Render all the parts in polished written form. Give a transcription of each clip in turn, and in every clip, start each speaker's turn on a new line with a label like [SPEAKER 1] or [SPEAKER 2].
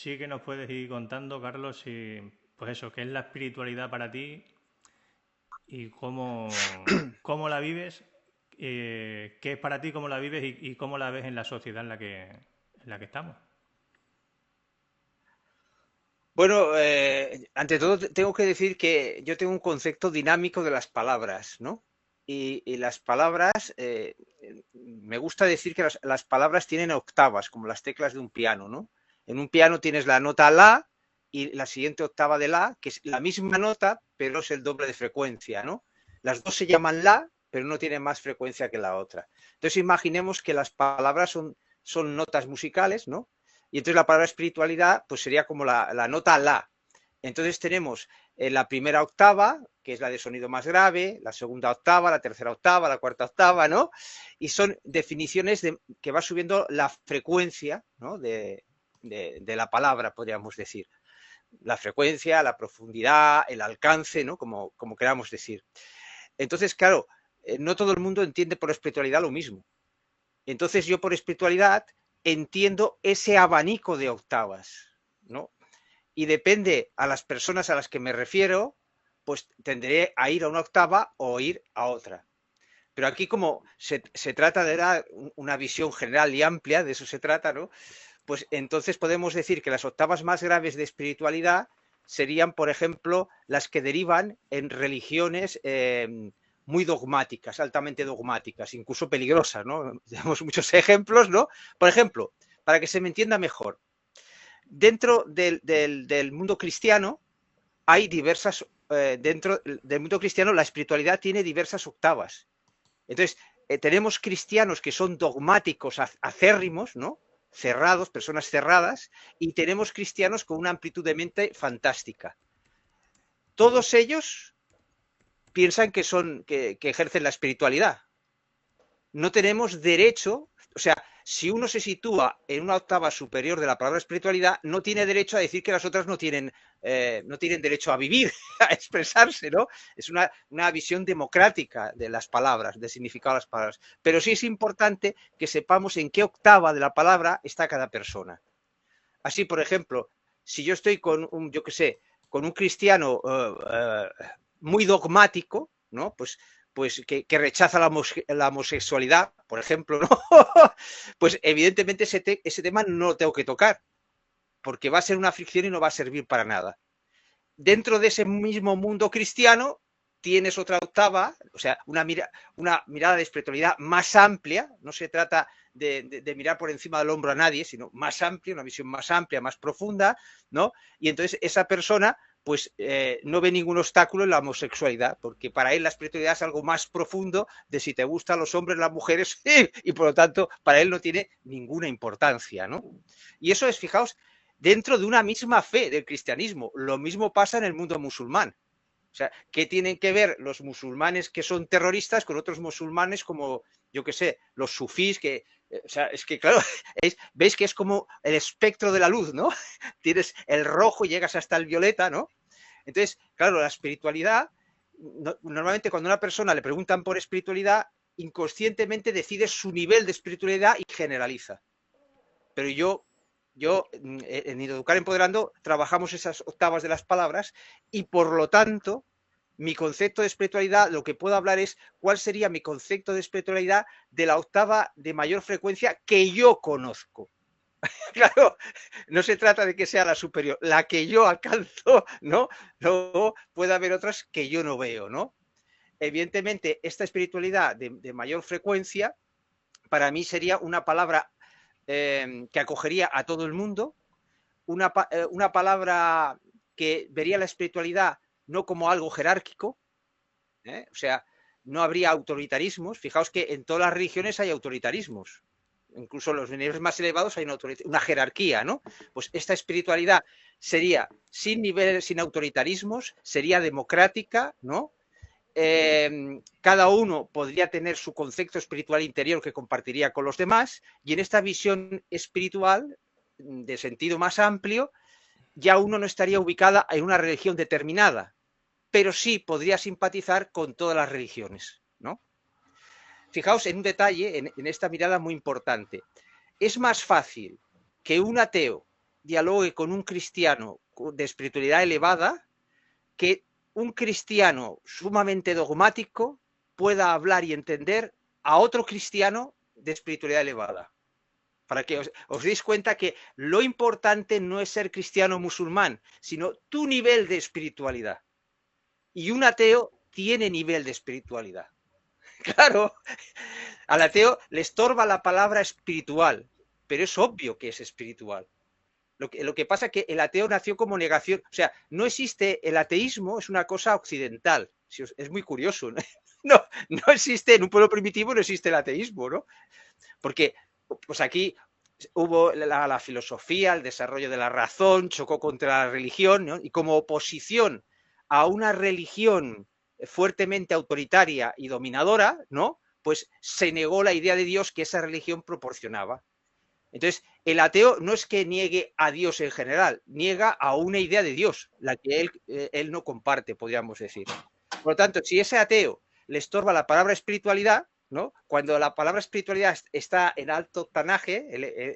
[SPEAKER 1] sí que nos puedes ir contando, Carlos, si, pues eso, qué es la espiritualidad para ti y cómo la vives, qué es para ti, cómo la vives y cómo la ves en la sociedad en la que estamos.
[SPEAKER 2] Bueno, ante todo tengo que decir que yo tengo un concepto dinámico de las palabras, ¿no? Y las palabras, me gusta decir que las palabras tienen octavas, como las teclas de un piano, ¿no? En un piano tienes la nota la y la siguiente octava de la, que es la misma nota, pero es el doble de frecuencia, ¿no? Las dos se llaman la, pero no tienen más frecuencia que la otra. Entonces imaginemos que las palabras son notas musicales, ¿no? Y entonces la palabra espiritualidad pues sería como la nota la. Entonces tenemos la primera octava, que es la de sonido más grave, la segunda octava, la tercera octava, la cuarta octava, ¿no? Y son definiciones que va subiendo la frecuencia, ¿no? de la palabra, podríamos decir. La frecuencia, la profundidad, el alcance, ¿no? Como queramos decir. Entonces, claro, no todo el mundo entiende por espiritualidad lo mismo. Entonces yo por espiritualidad entiendo ese abanico de octavas, ¿no? Y depende a las personas a las que me refiero, pues tendré a ir a una octava o ir a otra. Pero aquí como se trata de dar una visión general y amplia, de eso se trata, ¿no? Pues entonces podemos decir que las octavas más graves de espiritualidad serían, por ejemplo, las que derivan en religiones muy dogmáticas, altamente dogmáticas, incluso peligrosas, ¿no? Tenemos muchos ejemplos, ¿no? Por ejemplo, para que se me entienda mejor, dentro del mundo cristiano hay diversas, dentro del mundo cristiano la espiritualidad tiene diversas octavas. Entonces, tenemos cristianos que son dogmáticos, acérrimos, ¿no? Cerrados, personas cerradas, y tenemos cristianos con una amplitud de mente fantástica. Todos ellos piensan que ejercen la espiritualidad. No tenemos derecho, o sea, si uno se sitúa en una octava superior de la palabra espiritualidad, no tiene derecho a decir que las otras no tienen derecho a vivir, a expresarse, ¿no? Es una visión democrática de las palabras, del significado de las palabras. Pero sí es importante que sepamos en qué octava de la palabra está cada persona. Así, por ejemplo, si yo estoy yo qué sé, con un cristiano muy dogmático, ¿no? Pues que rechaza la homosexualidad, por ejemplo, ¿no? Pues evidentemente ese tema no lo tengo que tocar, porque va a ser una fricción y no va a servir para nada. Dentro de ese mismo mundo cristiano tienes otra octava, o sea, una mirada de espiritualidad más amplia, no se trata de mirar por encima del hombro a nadie, sino más amplia, una visión más amplia, más profunda, ¿no? Y entonces esa persona pues no ve ningún obstáculo en la homosexualidad, porque para él la espiritualidad es algo más profundo de si te gustan los hombres, las mujeres, y por lo tanto para él no tiene ninguna importancia, ¿no? Y eso es, fijaos, dentro de una misma fe del cristianismo. Lo mismo pasa en el mundo musulmán. O sea, ¿qué tienen que ver los musulmanes que son terroristas con otros musulmanes como, yo qué sé, los sufís que, o sea, es que claro, veis que es como el espectro de la luz, ¿no? Tienes el rojo y llegas hasta el violeta, ¿no? Entonces, claro, la espiritualidad, normalmente cuando a una persona le preguntan por espiritualidad, inconscientemente decide su nivel de espiritualidad y generaliza. Pero yo en Educar Empoderando trabajamos esas octavas de las palabras y por lo tanto mi concepto de espiritualidad, lo que puedo hablar es cuál sería mi concepto de espiritualidad de la octava de mayor frecuencia que yo conozco. Claro, no se trata de que sea la superior, la que yo alcanzo, ¿no? Luego puede haber otras que yo no veo, ¿no? Evidentemente, esta espiritualidad de mayor frecuencia para mí sería una palabra que acogería a todo el mundo, una palabra que vería la espiritualidad no como algo jerárquico, o sea, no habría autoritarismos. Fijaos que en todas las religiones hay autoritarismos. Incluso en los niveles más elevados hay una jerarquía, ¿no? Pues esta espiritualidad sería sin niveles, sin autoritarismos, sería democrática, ¿no? Cada uno podría tener su concepto espiritual interior que compartiría con los demás y en esta visión espiritual de sentido más amplio ya uno no estaría ubicada en una religión determinada, pero sí podría simpatizar con todas las religiones, ¿no? Fijaos en un detalle, en esta mirada muy importante. Es más fácil que un ateo dialogue con un cristiano de espiritualidad elevada que un cristiano sumamente dogmático pueda hablar y entender a otro cristiano de espiritualidad elevada. Para que os deis cuenta que lo importante no es ser cristiano o musulmán, sino tu nivel de espiritualidad. Y un ateo tiene nivel de espiritualidad. Claro, al ateo le estorba la palabra espiritual, pero es obvio que es espiritual. Lo que pasa es que el ateo nació como negación, o sea, no existe, el ateísmo es una cosa occidental, es muy curioso, ¿no? No existe, en un pueblo primitivo no existe el ateísmo, ¿no? Porque pues aquí hubo la filosofía, el desarrollo de la razón, chocó contra la religión, ¿no? Y como oposición a una religión fuertemente autoritaria y dominadora, ¿no? Pues se negó la idea de Dios que esa religión proporcionaba. Entonces, el ateo no es que niegue a Dios en general, niega a una idea de Dios, la que él no comparte, podríamos decir. Por lo tanto, si ese ateo le estorba la palabra espiritualidad, ¿no? Cuando la palabra espiritualidad está en alto octanaje,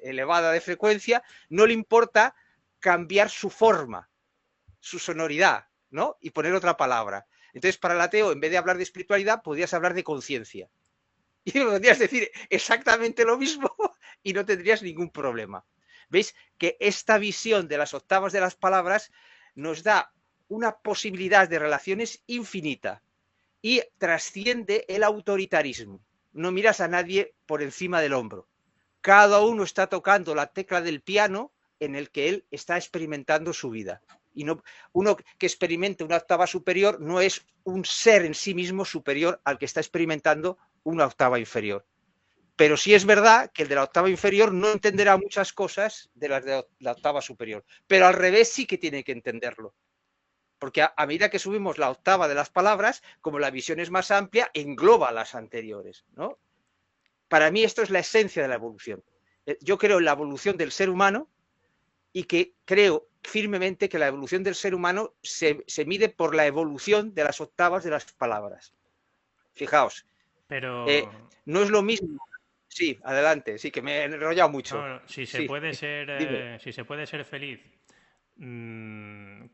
[SPEAKER 2] elevada de frecuencia, no le importa cambiar su forma, su sonoridad, ¿no? Y poner otra palabra. Entonces, para el ateo, en vez de hablar de espiritualidad, podrías hablar de conciencia. Y podrías decir exactamente lo mismo y no tendrías ningún problema. ¿Veis? Que esta visión de las octavas de las palabras nos da una posibilidad de relaciones infinita y trasciende el autoritarismo. No miras a nadie por encima del hombro. Cada uno está tocando la tecla del piano en el que él está experimentando su vida. Y no, uno que experimente una octava superior no es un ser en sí mismo superior al que está experimentando una octava inferior. Pero sí es verdad que el de la octava inferior no entenderá muchas cosas de las de la octava superior. Pero al revés sí que tiene que entenderlo. Porque a medida que subimos la octava de las palabras, como la visión es más amplia, engloba las anteriores, ¿no? Para mí esto es la esencia de la evolución. Yo creo en la evolución del ser humano y que creo firmemente que la evolución del ser humano se mide por la evolución de las octavas de las palabras. Fijaos,
[SPEAKER 1] Pero
[SPEAKER 2] no es lo mismo. Sí, adelante, sí, que me he enrollado mucho.
[SPEAKER 1] no, si se
[SPEAKER 2] Sí,
[SPEAKER 1] puede ser,
[SPEAKER 2] dime.
[SPEAKER 1] si se puede ser feliz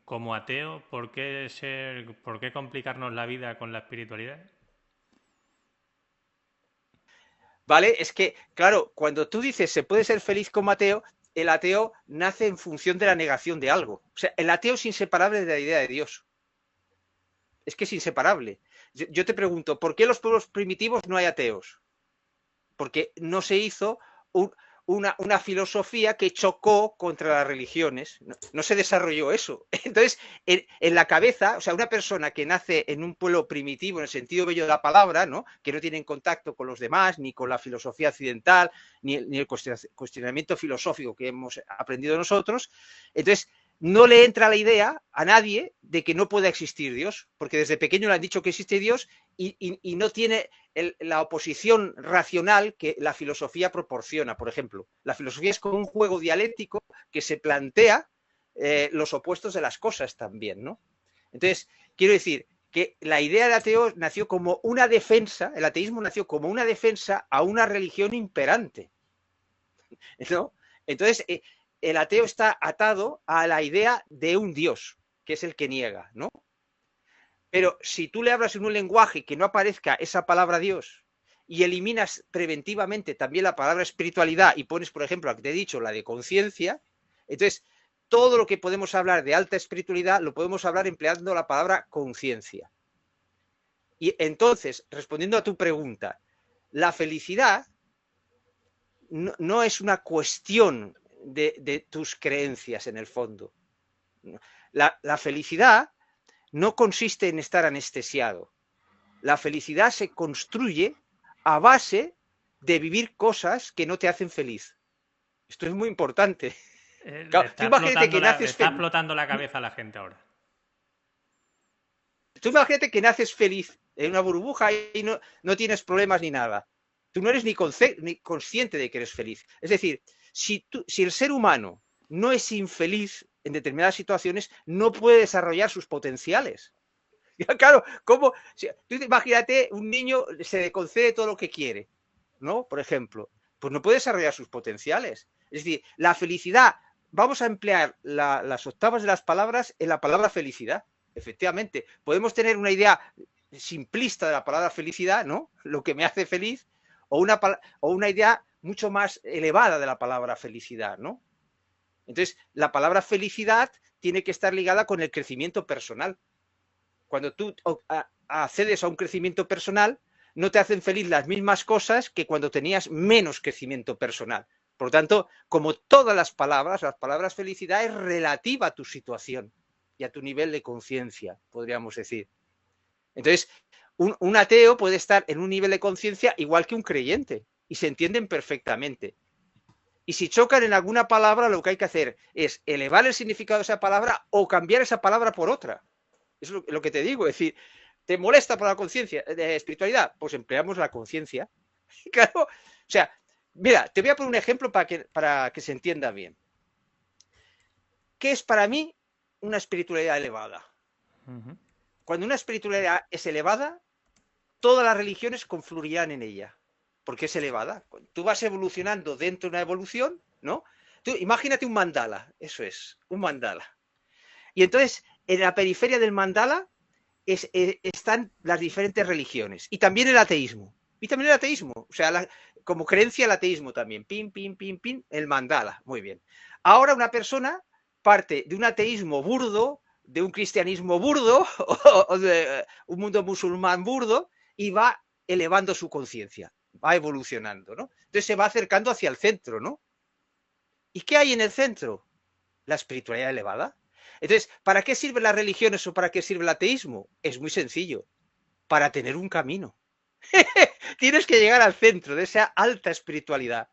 [SPEAKER 1] como ateo, por qué complicarnos la vida con la espiritualidad?
[SPEAKER 2] ¿Vale? Es que, claro, cuando tú dices se puede ser feliz como ateo, el ateo nace en función de la negación de algo. O sea, el ateo es inseparable de la idea de Dios. Es que es inseparable. Yo te pregunto, ¿por qué en los pueblos primitivos no hay ateos? Porque no se hizo una filosofía que chocó contra las religiones. No se desarrolló eso. Entonces, en la cabeza, o sea, una persona que nace en un pueblo primitivo, en el sentido bello de la palabra, ¿no? Que no tiene en contacto con los demás, ni con la filosofía occidental, ni el cuestionamiento filosófico que hemos aprendido nosotros, entonces no le entra la idea a nadie de que no pueda existir Dios, porque desde pequeño le han dicho que existe Dios y no tiene la oposición racional que la filosofía proporciona. Por ejemplo, la filosofía es como un juego dialéctico que se plantea los opuestos de las cosas también, ¿no? Entonces, quiero decir que la idea del ateo nació como una defensa, el ateísmo nació como una defensa a una religión imperante, ¿no? Entonces, el ateo está atado a la idea de un Dios, que es el que niega, ¿no? Pero si tú le hablas en un lenguaje que no aparezca esa palabra Dios y eliminas preventivamente también la palabra espiritualidad y pones, por ejemplo, la que te he dicho, la de conciencia, entonces todo lo que podemos hablar de alta espiritualidad lo podemos hablar empleando la palabra conciencia. Y entonces, respondiendo a tu pregunta, la felicidad no es una cuestión de tus creencias en el fondo. La felicidad no consiste en estar anestesiado. La felicidad se construye a base de vivir cosas que no te hacen feliz. Esto es muy importante. Claro, tú imagínate que
[SPEAKER 1] Le
[SPEAKER 2] naces
[SPEAKER 1] está
[SPEAKER 2] feliz.
[SPEAKER 1] explotando la cabeza a la gente ahora.
[SPEAKER 2] Tú imagínate que naces feliz en una burbuja y no tienes problemas ni nada. Tú no eres ni consciente de que eres feliz. Es decir, si el ser humano no es infeliz en determinadas situaciones, no puede desarrollar sus potenciales. Claro, ¿cómo? Tú imagínate, un niño se le concede todo lo que quiere, ¿no? Por ejemplo, pues no puede desarrollar sus potenciales. Es decir, la felicidad vamos a emplear las octavas de las palabras en la palabra felicidad. Efectivamente, podemos tener una idea simplista de la palabra felicidad, ¿no? Lo que me hace feliz, o una idea mucho más elevada de la palabra felicidad, ¿no? Entonces, la palabra felicidad tiene que estar ligada con el crecimiento personal. Cuando tú accedes a un crecimiento personal, no te hacen feliz las mismas cosas que cuando tenías menos crecimiento personal. Por lo tanto, como todas las palabras felicidad es relativa a tu situación y a tu nivel de conciencia, podríamos decir. Entonces, un ateo puede estar en un nivel de conciencia igual que un creyente y se entienden perfectamente. Y si chocan en alguna palabra, lo que hay que hacer es elevar el significado de esa palabra o cambiar esa palabra por otra. Es lo que te digo, es decir, ¿te molesta por la conciencia de espiritualidad? Pues empleamos la conciencia. Claro, o sea, mira, te voy a poner un ejemplo para que se entienda bien. ¿Qué es para mí una espiritualidad elevada? Cuando una espiritualidad es elevada, todas las religiones confluirán en ella, porque es elevada. Tú vas evolucionando dentro de una evolución, ¿no? Tú imagínate un mandala, eso es, un mandala. Y entonces, en la periferia del mandala están las diferentes religiones y también el ateísmo. Y también el ateísmo, o sea, como creencia el ateísmo también. Pin, pin, pin, pin, el mandala. Muy bien. Ahora una persona parte de un ateísmo burdo, de un cristianismo burdo o de un mundo musulmán burdo y va elevando su conciencia, va evolucionando, ¿no? Entonces se va acercando hacia el centro, ¿no? ¿Y qué hay en el centro? La espiritualidad elevada. Entonces, ¿para qué sirven las religiones o para qué sirve el ateísmo? Es muy sencillo, para tener un camino. Tienes que llegar al centro de esa alta espiritualidad.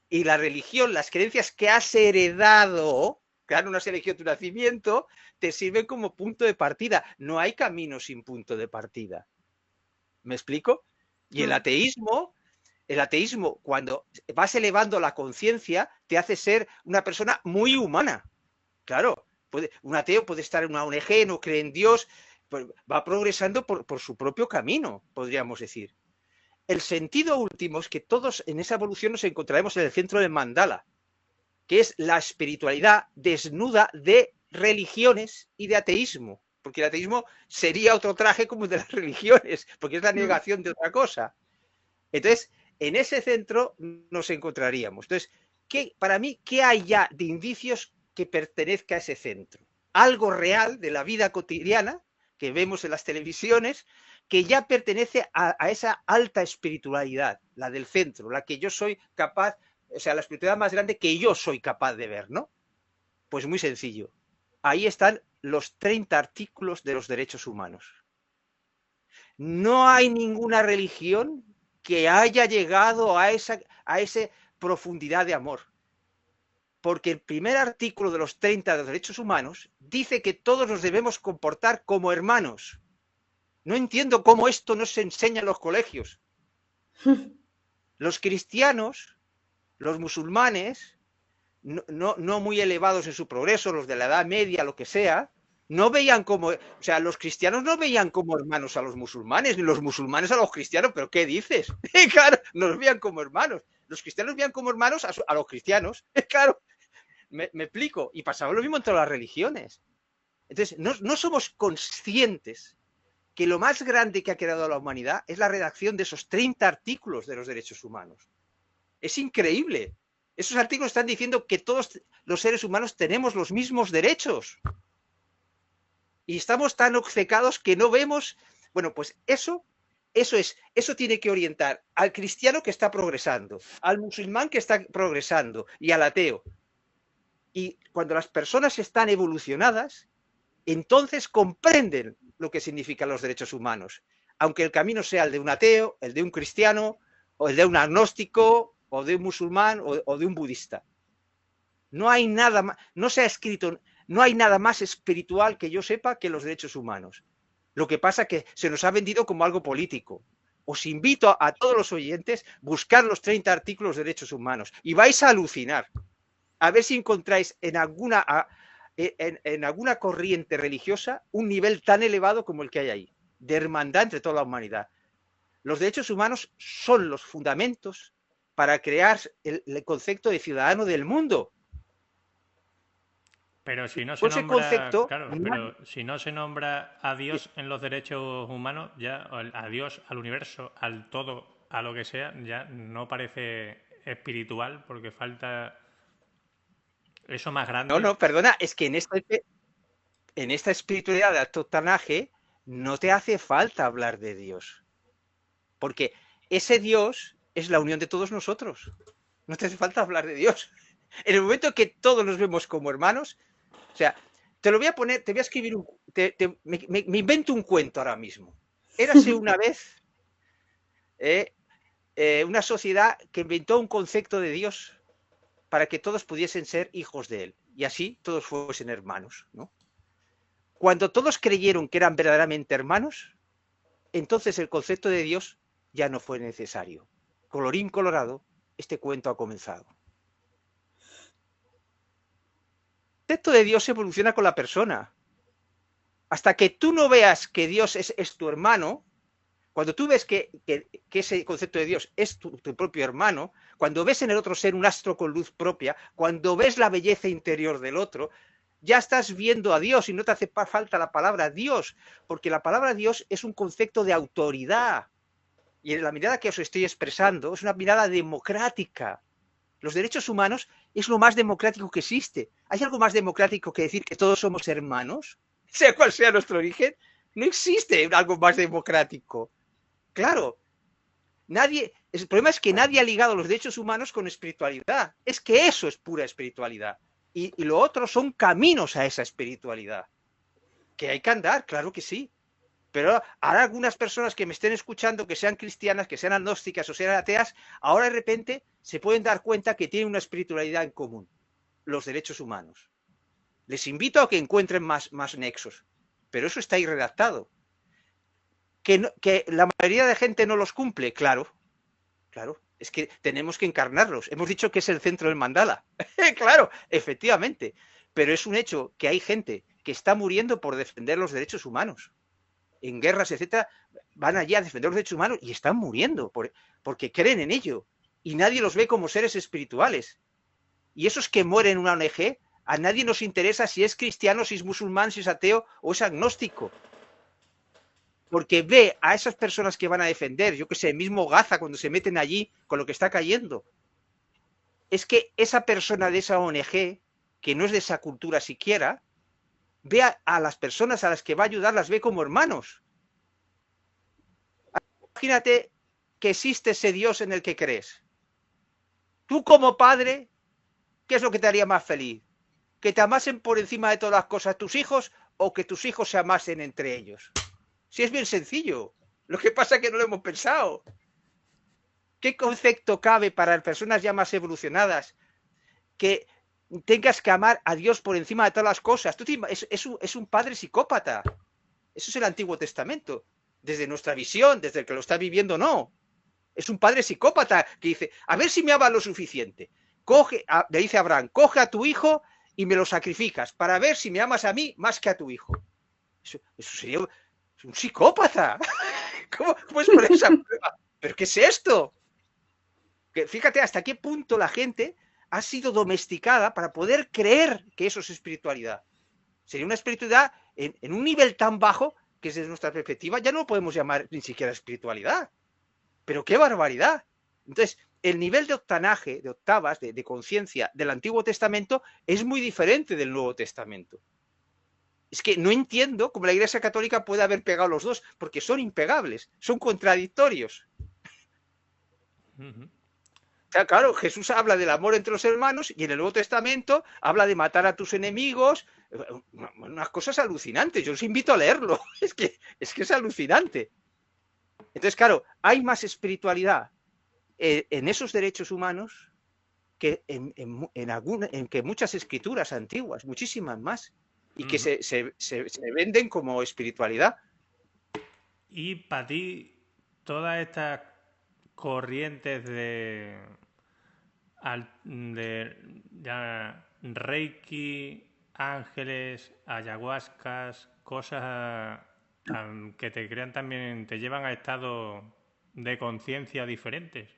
[SPEAKER 2] Y la religión, las creencias que has heredado, que no has elegido tu nacimiento, te sirven como punto de partida. No hay camino sin punto de partida. ¿Me explico? Y el ateísmo, cuando vas elevando la conciencia, te hace ser una persona muy humana. Claro, un ateo puede estar en una ONG, no cree en Dios, pues va progresando por su propio camino, podríamos decir. El sentido último es que todos en esa evolución nos encontraremos en el centro del mandala, que es la espiritualidad desnuda de religiones y de ateísmo, porque el ateísmo sería otro traje como el de las religiones, porque es la negación de otra cosa. Entonces, en ese centro nos encontraríamos. Entonces, para mí, ¿qué hay ya de indicios que pertenezca a ese centro? Algo real de la vida cotidiana que vemos en las televisiones, que ya pertenece a esa alta espiritualidad, la del centro, la que yo soy capaz, o sea, la espiritualidad más grande que yo soy capaz de ver, ¿no? Pues muy sencillo. Ahí están los 30 artículos de los derechos humanos. No hay ninguna religión que haya llegado a esa profundidad de amor. Porque el primer artículo de los 30 de los derechos humanos dice que todos nos debemos comportar como hermanos. No entiendo cómo esto no se enseña en los colegios. Los cristianos, los musulmanes, no muy elevados en su progreso, los de la Edad Media, lo que sea, no veían como, o sea, los cristianos no veían como hermanos a los musulmanes, ni los musulmanes a los cristianos, pero ¿qué dices? Claro, nos veían como hermanos. Los cristianos veían como hermanos a los cristianos. Claro, me explico. Y pasaba lo mismo en todas las religiones. Entonces, no somos conscientes que lo más grande que ha creado la humanidad es la redacción de esos 30 artículos de los derechos humanos. Es increíble. Esos artículos están diciendo que todos los seres humanos tenemos los mismos derechos. Y estamos tan obcecados que no vemos. Bueno, pues eso tiene que orientar al cristiano que está progresando, al musulmán que está progresando y al ateo. Y cuando las personas están evolucionadas, entonces comprenden lo que significan los derechos humanos, aunque el camino sea el de un ateo, el de un cristiano, o el de un agnóstico, o de un musulmán, o de un budista. No hay nada más, no se ha escrito, no hay nada más espiritual que yo sepa que los derechos humanos. Lo que pasa es que se nos ha vendido como algo político. Os invito a todos los oyentes a buscar los 30 artículos de derechos humanos y vais a alucinar. A ver si encontráis en alguna corriente religiosa un nivel tan elevado como el que hay ahí, de hermandad entre toda la humanidad. Los derechos humanos son los fundamentos para crear el concepto de ciudadano del mundo.
[SPEAKER 1] Pero si no se
[SPEAKER 2] Con ese
[SPEAKER 1] nombra,
[SPEAKER 2] concepto,
[SPEAKER 1] claro, pero si no se nombra a Dios en los derechos humanos, ya a Dios, al universo, al todo, a lo que sea, ya no parece espiritual porque falta eso más
[SPEAKER 2] no,
[SPEAKER 1] grande.
[SPEAKER 2] no, perdona, es que en esta espiritualidad de alto octanaje no te hace falta hablar de Dios, porque ese Dios es la unión de todos nosotros. No te hace falta hablar de Dios. En el momento que todos nos vemos como hermanos, o sea, te lo voy a poner, te voy a escribir me invento un cuento ahora mismo. Érase una vez eh, una sociedad que inventó un concepto de Dios para que todos pudiesen ser hijos de él y así todos fuesen hermanos, ¿no? Cuando todos creyeron que eran verdaderamente hermanos, entonces el concepto de Dios ya no fue necesario. Colorín colorado, este cuento ha comenzado. El concepto de Dios evoluciona con la persona. Hasta que tú no veas que Dios es tu hermano, cuando tú ves que ese concepto de Dios es tu propio hermano, cuando ves en el otro ser un astro con luz propia, cuando ves la belleza interior del otro, ya estás viendo a Dios y no te hace falta la palabra Dios, porque la palabra Dios es un concepto de autoridad. Y en la mirada que os estoy expresando es una mirada democrática. Los derechos humanos es lo más democrático que existe. ¿Hay algo más democrático que decir que todos somos hermanos? Sea cual sea nuestro origen, no existe algo más democrático. Claro, el problema es que nadie ha ligado los derechos humanos con espiritualidad. Es que eso es pura espiritualidad. Y lo otro son caminos a esa espiritualidad. Que hay que andar, claro que sí. Pero ahora algunas personas que me estén escuchando, que sean cristianas, que sean agnósticas o sean ateas, ahora de repente se pueden dar cuenta que tienen una espiritualidad en común, los derechos humanos. Les invito a que encuentren más nexos, pero eso está ahí redactado. Que la mayoría de gente no los cumple, claro, claro, es que tenemos que encarnarlos. Hemos dicho que es el centro del mandala. Claro, efectivamente, pero es un hecho que hay gente que está muriendo por defender los derechos humanos. En guerras, etcétera, van allí a defender los derechos humanos y están muriendo porque creen en ello. Y nadie los ve como seres espirituales. Y esos que mueren en una ONG, a nadie nos interesa si es cristiano, si es musulmán, si es ateo o es agnóstico. Porque ve a esas personas que van a defender, yo que sé, mismo Gaza cuando se meten allí con lo que está cayendo. Es que esa persona de esa ONG, que no es de esa cultura siquiera, ve a las personas a las que va a ayudar, las ve como hermanos. Imagínate que existe ese Dios en el que crees. Tú como padre, ¿qué es lo que te haría más feliz? ¿Que te amasen por encima de todas las cosas tus hijos o que tus hijos se amasen entre ellos? Si es bien sencillo. Lo que pasa es que no lo hemos pensado. ¿Qué concepto cabe para personas ya más evolucionadas que tengas que amar a Dios por encima de todas las cosas? Es un padre psicópata. Eso es el Antiguo Testamento. Desde nuestra visión, desde el que lo está viviendo, no. Es un padre psicópata que dice, a ver si me amas lo suficiente. Le dice a Abraham, coge a tu hijo y me lo sacrificas para ver si me amas a mí más que a tu hijo. Eso sería un psicópata. ¿Cómo puedes poner esa prueba? ¿Pero qué es esto? Que fíjate hasta qué punto la gente ha sido domesticada para poder creer que eso es espiritualidad. Sería una espiritualidad en un nivel tan bajo que desde nuestra perspectiva ya no lo podemos llamar ni siquiera espiritualidad. Pero qué barbaridad. Entonces, el nivel de octanaje, de octavas, de conciencia del Antiguo Testamento es muy diferente del Nuevo Testamento. Es que no entiendo cómo la Iglesia Católica puede haber pegado los dos, porque son impegables, son contradictorios. O sea, claro, Jesús habla del amor entre los hermanos y en el Nuevo Testamento habla de matar a tus enemigos, unas cosas alucinantes. Yo os invito a leerlo, es alucinante. Entonces, claro, hay más espiritualidad en esos derechos humanos que en que muchas escrituras antiguas, muchísimas más, y que se venden como espiritualidad.
[SPEAKER 1] Y para ti, todas estas corrientes de ya, Reiki, ángeles, ayahuascas, cosas que te crean también, te llevan a estados de conciencia diferentes.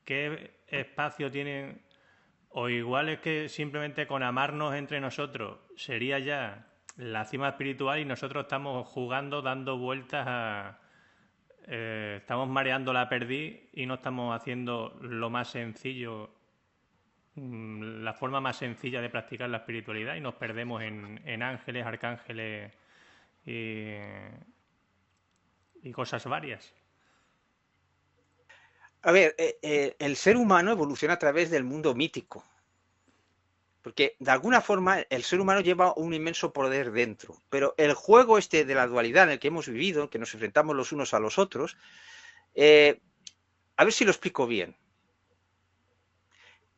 [SPEAKER 1] ¿Qué espacio tienen O igual es que simplemente con amarnos entre nosotros sería ya la cima espiritual y nosotros estamos jugando, dando vueltas a... estamos mareando la perdiz y no estamos haciendo lo más sencillo, la forma más sencilla de practicar la espiritualidad y nos perdemos en ángeles, arcángeles y cosas varias.
[SPEAKER 2] A ver, el ser humano evoluciona a través del mundo mítico, porque de alguna forma el ser humano lleva un inmenso poder dentro, pero el juego este de la dualidad en el que hemos vivido, en que nos enfrentamos los unos a los otros, a ver si lo explico bien.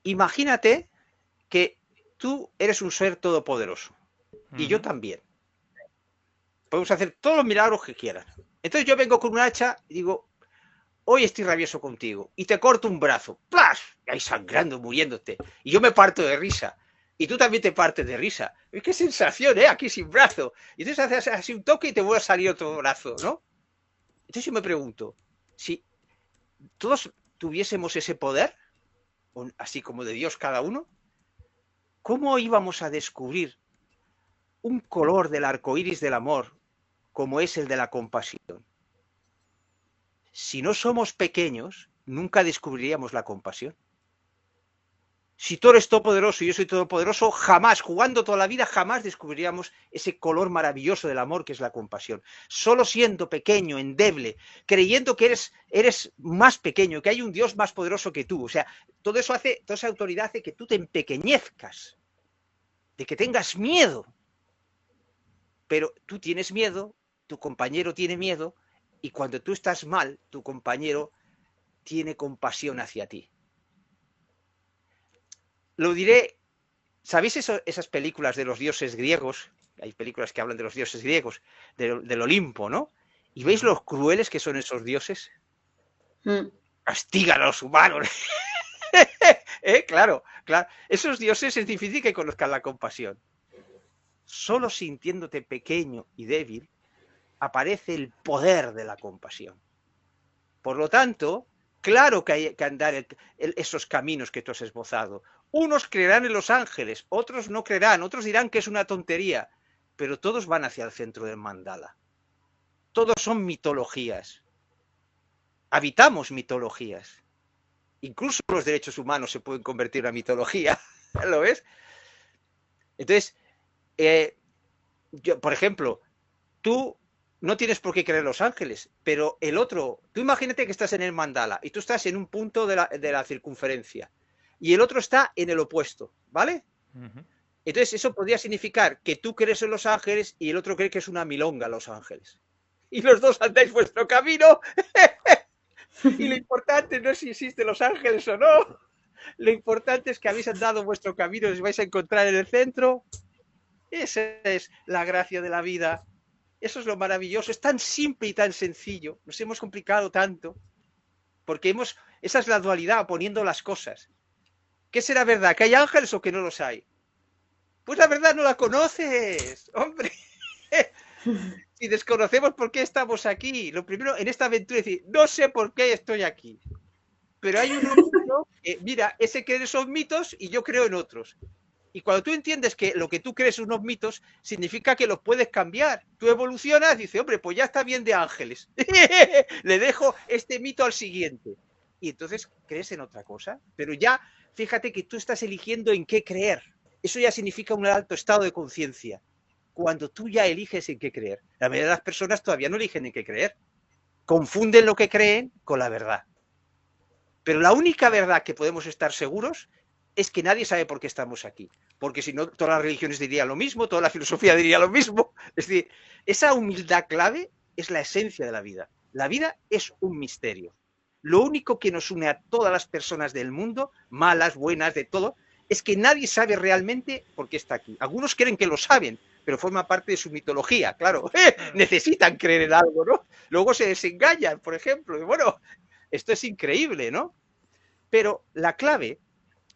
[SPEAKER 2] Imagínate que tú eres un ser todopoderoso y yo también. Podemos hacer todos los milagros que quieran. Entonces yo vengo con un hacha y digo, hoy estoy rabioso contigo y te corto un brazo, ¡plas! Ahí sangrando, muriéndote. Y yo me parto de risa. Y tú también te partes de risa. ¡Qué sensación, aquí sin brazo! Y entonces haces así un toque y te vuelve a salir otro brazo, ¿no? Entonces yo me pregunto, si todos tuviésemos ese poder, así como de Dios cada uno, ¿cómo íbamos a descubrir un color del arco iris del amor como es el de la compasión? Si no somos pequeños, nunca descubriríamos la compasión. Si tú eres todopoderoso y yo soy todopoderoso, jamás, jugando toda la vida, jamás descubriríamos ese color maravilloso del amor que es la compasión. Solo siendo pequeño, endeble, creyendo que eres más pequeño, que hay un Dios más poderoso que tú. O sea, todo eso hace, toda esa autoridad hace que tú te empequeñezcas, de que tengas miedo. Pero tú tienes miedo, tu compañero tiene miedo, y cuando tú estás mal, tu compañero tiene compasión hacia ti. Lo diré, ¿sabéis esas películas de los dioses griegos? Hay películas que hablan de los dioses griegos, del Olimpo, ¿no? ¿Y veis los crueles que son esos dioses? Castigan a los humanos. Claro, claro. Esos dioses es difícil que conozcan la compasión. Solo sintiéndote pequeño y débil, aparece el poder de la compasión. Por lo tanto, claro que hay que andar esos caminos que tú has esbozado. Unos creerán en los ángeles, otros no creerán, otros dirán que es una tontería, pero todos van hacia el centro del mandala. Todos son mitologías. Habitamos mitologías. Incluso los derechos humanos se pueden convertir en una mitología. ¿Lo ves? Entonces, yo, por ejemplo, tú no tienes por qué creer en los ángeles, pero el otro, tú imagínate que estás en el mandala y tú estás en un punto de la circunferencia y el otro está en el opuesto, ¿vale? Entonces eso podría significar que tú crees en los ángeles y el otro cree que es una milonga los ángeles. Y los dos andáis vuestro camino y lo importante no es si existen los ángeles o no. Lo importante es que habéis andado vuestro camino y os vais a encontrar en el centro. Esa es la gracia de la vida. Eso es lo maravilloso, es tan simple y tan sencillo. Nos hemos complicado tanto, porque esa es la dualidad, poniendo las cosas. ¿Qué será verdad? ¿Que hay ángeles o que no los hay? Pues la verdad no la conoces, hombre. Si desconocemos por qué estamos aquí, lo primero en esta aventura es decir, no sé por qué estoy aquí. Pero hay un mito que, mira, ese cree en esos mitos y yo creo en otros. Y cuando tú entiendes que lo que tú crees son unos mitos, significa que los puedes cambiar. Tú evolucionas y dices, hombre, pues ya está bien de ángeles. Le dejo este mito al siguiente. Y entonces crees en otra cosa. Pero ya, fíjate que tú estás eligiendo en qué creer. Eso ya significa un alto estado de conciencia. Cuando tú ya eliges en qué creer. La mayoría de las personas todavía no eligen en qué creer. Confunden lo que creen con la verdad. Pero la única verdad que podemos estar seguros es que nadie sabe por qué estamos aquí. Porque si no, todas las religiones dirían lo mismo, toda la filosofía diría lo mismo. Es decir, esa humildad clave es la esencia de la vida. La vida es un misterio. Lo único que nos une a todas las personas del mundo, malas, buenas, de todo, es que nadie sabe realmente por qué está aquí. Algunos creen que lo saben, pero forma parte de su mitología, claro. Necesitan creer en algo, ¿no? Luego se desengañan, por ejemplo. Y bueno, esto es increíble, ¿no? Pero la clave,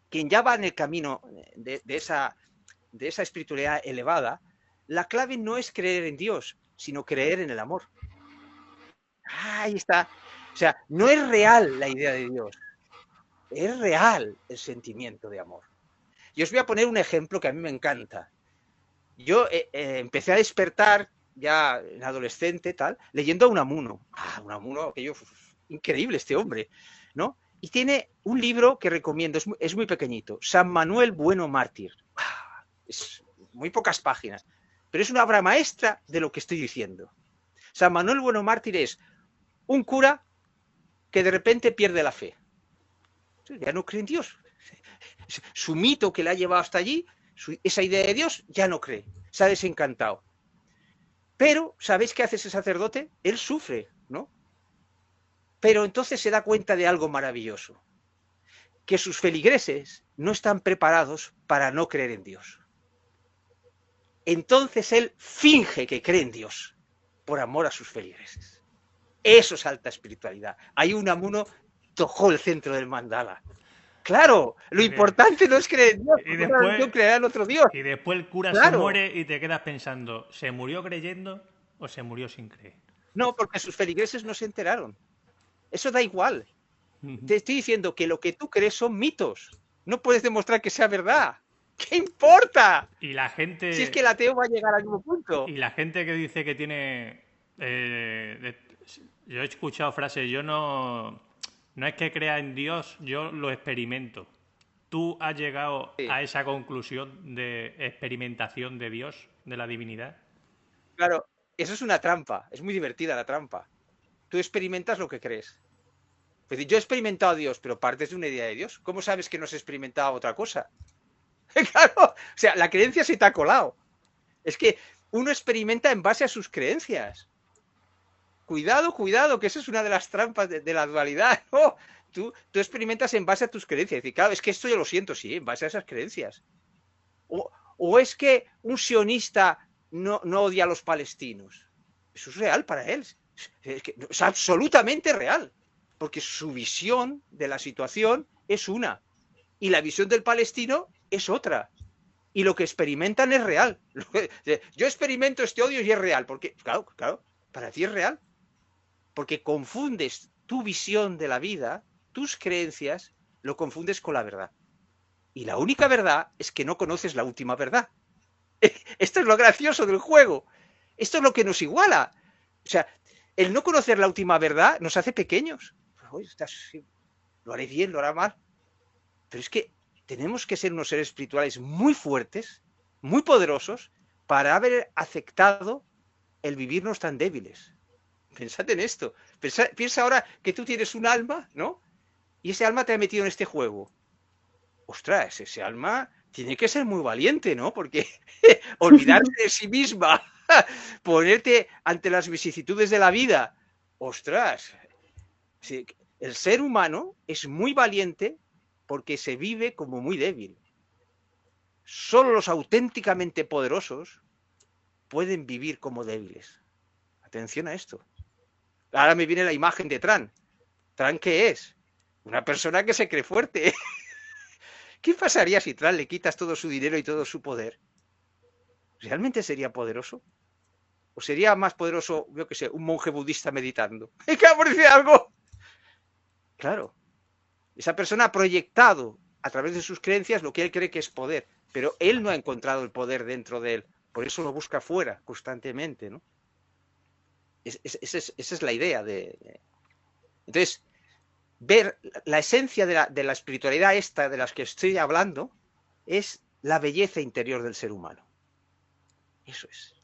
[SPEAKER 2] quien ya va en el camino de esa espiritualidad elevada, la clave no es creer en Dios, sino creer en el amor. Ahí está. O sea, no es real la idea de Dios, es real el sentimiento de amor. Yo os voy a poner un ejemplo que a mí me encanta. Yo empecé a despertar ya en adolescente, tal, leyendo a Unamuno. Unamuno, aquello, increíble este hombre, ¿no? Y tiene un libro que recomiendo, es muy pequeñito, San Manuel Bueno Mártir. Es muy pocas páginas, pero es una obra maestra de lo que estoy diciendo. San Manuel Bueno Mártir es un cura que de repente pierde la fe. Ya no cree en Dios. Su mito que le ha llevado hasta allí, esa idea de Dios, ya no cree. Se ha desencantado. Pero, ¿sabéis qué hace ese sacerdote? Él sufre, ¿no? Pero entonces se da cuenta de algo maravilloso. Que sus feligreses no están preparados para no creer en Dios. Entonces él finge que cree en Dios por amor a sus feligreses. Eso es alta espiritualidad. Ahí Unamuno tocó el centro del mandala. Claro, lo importante no es creer en Dios,
[SPEAKER 1] y
[SPEAKER 2] después creerá en otro Dios.
[SPEAKER 1] Y después el cura
[SPEAKER 2] claro.
[SPEAKER 1] se muere y te quedas pensando, ¿se murió creyendo o se murió sin creer?
[SPEAKER 2] No, porque sus feligreses no se enteraron. Eso da igual. Te estoy diciendo que lo que tú crees son mitos. No puedes demostrar que sea verdad. ¿Qué importa?
[SPEAKER 1] Y la gente...
[SPEAKER 2] Si es que el ateo va a llegar al mismo punto.
[SPEAKER 1] Y la gente que dice que tiene... yo he escuchado frases, yo no... No es que crea en Dios, yo lo experimento. ¿Tú has llegado a esa conclusión de experimentación de Dios, de la divinidad?
[SPEAKER 2] Claro, eso es una trampa. Es muy divertida la trampa. Tú experimentas lo que crees. Pues yo he experimentado a Dios, pero partes de una idea de Dios. ¿Cómo sabes que no has experimentado otra cosa? Claro, o sea, la creencia se te ha colado. Es que uno experimenta en base a sus creencias. Cuidado, cuidado, que esa es una de las trampas de la dualidad, ¿no? Tú experimentas en base a tus creencias. Y claro, es que esto yo lo siento, sí, en base a esas creencias. O es que un sionista no odia a los palestinos. Eso es real para él. Es absolutamente real. Porque su visión de la situación es una. Y la visión del palestino es otra. Y lo que experimentan es real. Yo experimento este odio y es real. Porque, claro, para ti es real. Porque confundes tu visión de la vida, tus creencias, lo confundes con la verdad. Y la única verdad es que no conoces la última verdad. Esto es lo gracioso del juego. Esto es lo que nos iguala. O sea, el no conocer la última verdad nos hace pequeños. Lo haré bien, lo hará mal. Pero es que tenemos que ser unos seres espirituales muy fuertes, muy poderosos, para haber aceptado el vivirnos tan débiles. Pensad en esto. Piensa ahora que tú tienes un alma, ¿no? Y ese alma te ha metido en este juego. Ostras, ese alma tiene que ser muy valiente, ¿no? Porque olvidarte de sí misma, ponerte ante las vicisitudes de la vida. Ostras, sí, el ser humano es muy valiente porque se vive como muy débil. Solo los auténticamente poderosos pueden vivir como débiles. Atención a esto. Ahora me viene la imagen de Tran. ¿Tran qué es? Una persona que se cree fuerte. ¿Qué pasaría si Tran le quitas todo su dinero y todo su poder? ¿Realmente sería poderoso? ¿O sería más poderoso, yo qué sé, un monje budista meditando? ¿Qué aparece algo? Claro. Esa persona ha proyectado a través de sus creencias lo que él cree que es poder, pero él no ha encontrado el poder dentro de él. Por eso lo busca fuera constantemente, ¿no? Esa es la idea de... Entonces, ver la esencia de la espiritualidad esta de las que estoy hablando es la belleza interior del ser humano. Eso es.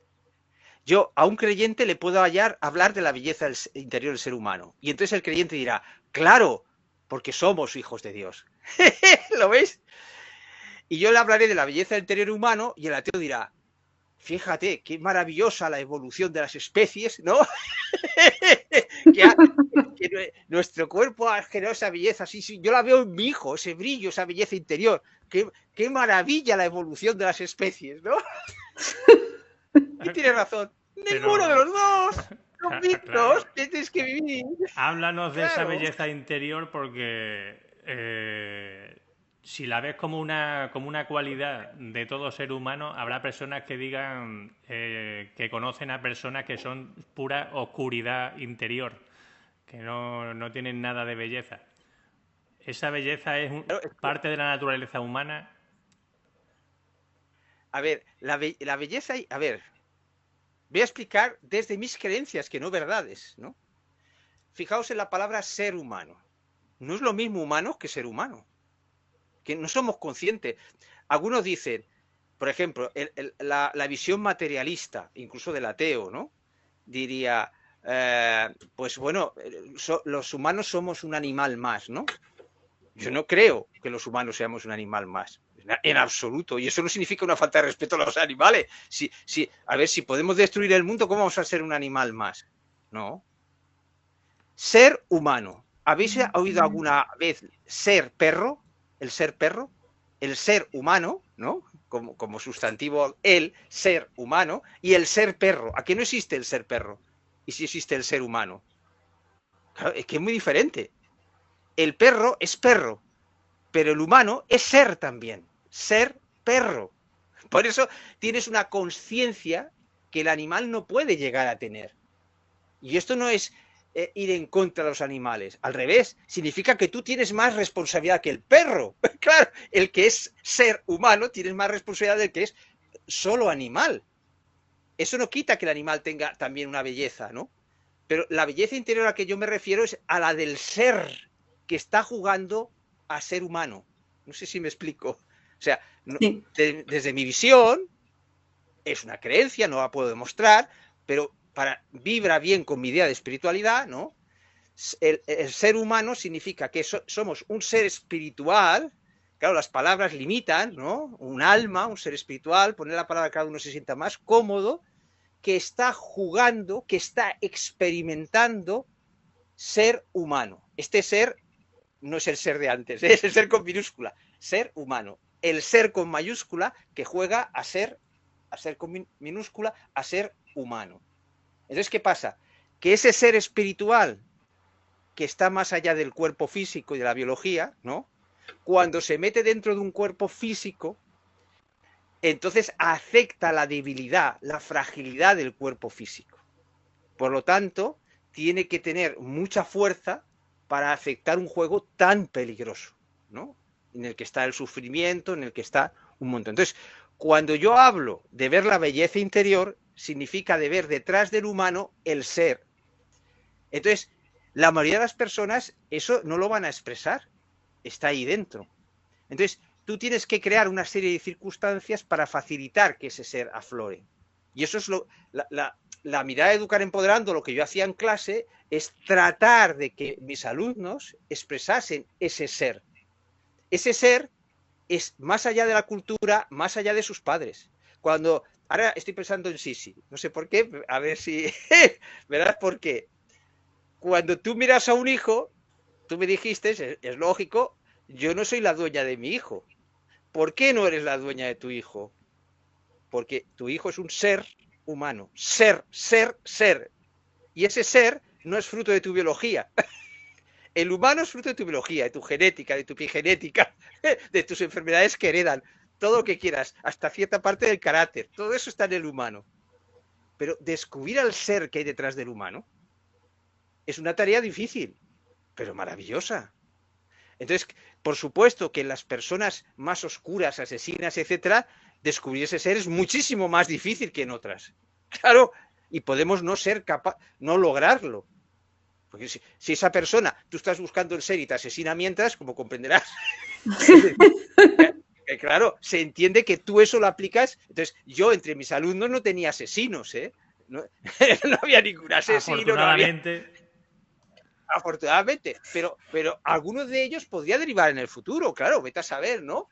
[SPEAKER 2] Yo a un creyente le puedo hablar de la belleza interior del ser humano. Y entonces el creyente dirá, claro, porque somos hijos de Dios. ¿Lo veis? Y yo le hablaré de la belleza del interior humano y el ateo dirá, fíjate, qué maravillosa la evolución de las especies, ¿no? que nuestro cuerpo ha generado esa belleza, sí, yo la veo en mi hijo, ese brillo, esa belleza interior. Qué maravilla la evolución de las especies, ¿no? Y tiene razón. Ninguno de los dos. Son mitos, claro. Que tienes que vivir.
[SPEAKER 1] Háblanos de esa belleza interior porque si la ves como una cualidad de todo ser humano, habrá personas que digan que conocen a personas que son pura oscuridad interior, que no tienen nada de belleza. Esa belleza es parte de la naturaleza humana.
[SPEAKER 2] A ver, la belleza, a ver, voy a explicar desde mis creencias, que no verdades, ¿no? Fijaos en la palabra ser humano. No es lo mismo humano que ser humano, que no somos conscientes. Algunos dicen, por ejemplo, la visión materialista, incluso del ateo, ¿no? Diría, pues bueno, los humanos somos un animal más, ¿no? Yo no creo que los humanos seamos un animal más, en absoluto. Y eso no significa una falta de respeto a los animales. A ver, si podemos destruir el mundo, ¿cómo vamos a ser un animal más? No. Ser humano. ¿Habéis oído alguna vez ser perro? El ser perro. El ser humano, ¿no? Como sustantivo, el ser humano y el ser perro. ¿A qué no existe el ser perro? ¿Y si existe el ser humano? Claro, es que es muy diferente. El perro es perro, pero el humano es ser también. Ser perro. Por eso tienes una conciencia que el animal no puede llegar a tener. Y esto no es ir en contra de los animales. Al revés, significa que tú tienes más responsabilidad que el perro. Claro, el que es ser humano tienes más responsabilidad del que es solo animal. Eso no quita que el animal tenga también una belleza, ¿no? Pero la belleza interior a la que yo me refiero es a la del ser que está jugando a ser humano. No sé si me explico. O sea, no,
[SPEAKER 3] Sí.
[SPEAKER 2] desde mi visión, es una creencia, no la puedo demostrar, pero vibra bien con mi idea de espiritualidad, ¿no? El ser humano significa que somos un ser espiritual. Claro, las palabras limitan, ¿no? Un alma, un ser espiritual, poner la palabra que cada uno se sienta más cómodo, que está jugando, que está experimentando ser humano. Este ser no es el ser de antes, es el ser con minúscula, ser humano. El ser con mayúscula que juega a ser con minúscula, a ser humano. Entonces, ¿qué pasa? Que ese ser espiritual que está más allá del cuerpo físico y de la biología, ¿no? Cuando se mete dentro de un cuerpo físico, entonces acepta la debilidad, la fragilidad del cuerpo físico. Por lo tanto, tiene que tener mucha fuerza para aceptar un juego tan peligroso, ¿no? En el que está el sufrimiento, en el que está un montón. Entonces, cuando yo hablo de ver la belleza interior, significa de ver detrás del humano el ser. Entonces, la mayoría de las personas eso no lo van a expresar, está ahí dentro. Entonces, tú tienes que crear una serie de circunstancias para facilitar que ese ser aflore. Y eso es la mirada de Educar Empoderando, lo que yo hacía en clase, es tratar de que mis alumnos expresasen ese ser. Ese ser es más allá de la cultura, más allá de sus padres. Ahora estoy pensando en Sisi, no sé por qué, a ver si verás por qué. Cuando tú miras a un hijo, tú me dijiste, es lógico, yo no soy la dueña de mi hijo. ¿Por qué no eres la dueña de tu hijo? Porque tu hijo es un ser humano. Ser. Y ese ser no es fruto de tu biología. El humano es fruto de tu biología, de tu genética, de tu epigenética, de tus enfermedades que heredan. Todo lo que quieras, hasta cierta parte del carácter. Todo eso está en el humano. Pero descubrir al ser que hay detrás del humano es una tarea difícil, pero maravillosa. Entonces, por supuesto que en las personas más oscuras, asesinas, etcétera, descubrir ese ser es muchísimo más difícil que en otras. Claro, y podemos no ser capaz, no lograrlo. Porque si esa persona, tú estás buscando el ser y te asesina mientras, como comprenderás, claro, se entiende que tú eso lo aplicas. Entonces, yo entre mis alumnos no tenía asesinos, ¿eh? No, no había ningún asesino.
[SPEAKER 1] Afortunadamente.
[SPEAKER 2] Afortunadamente, pero algunos de ellos podría derivar en el futuro, claro, vete a saber, ¿no?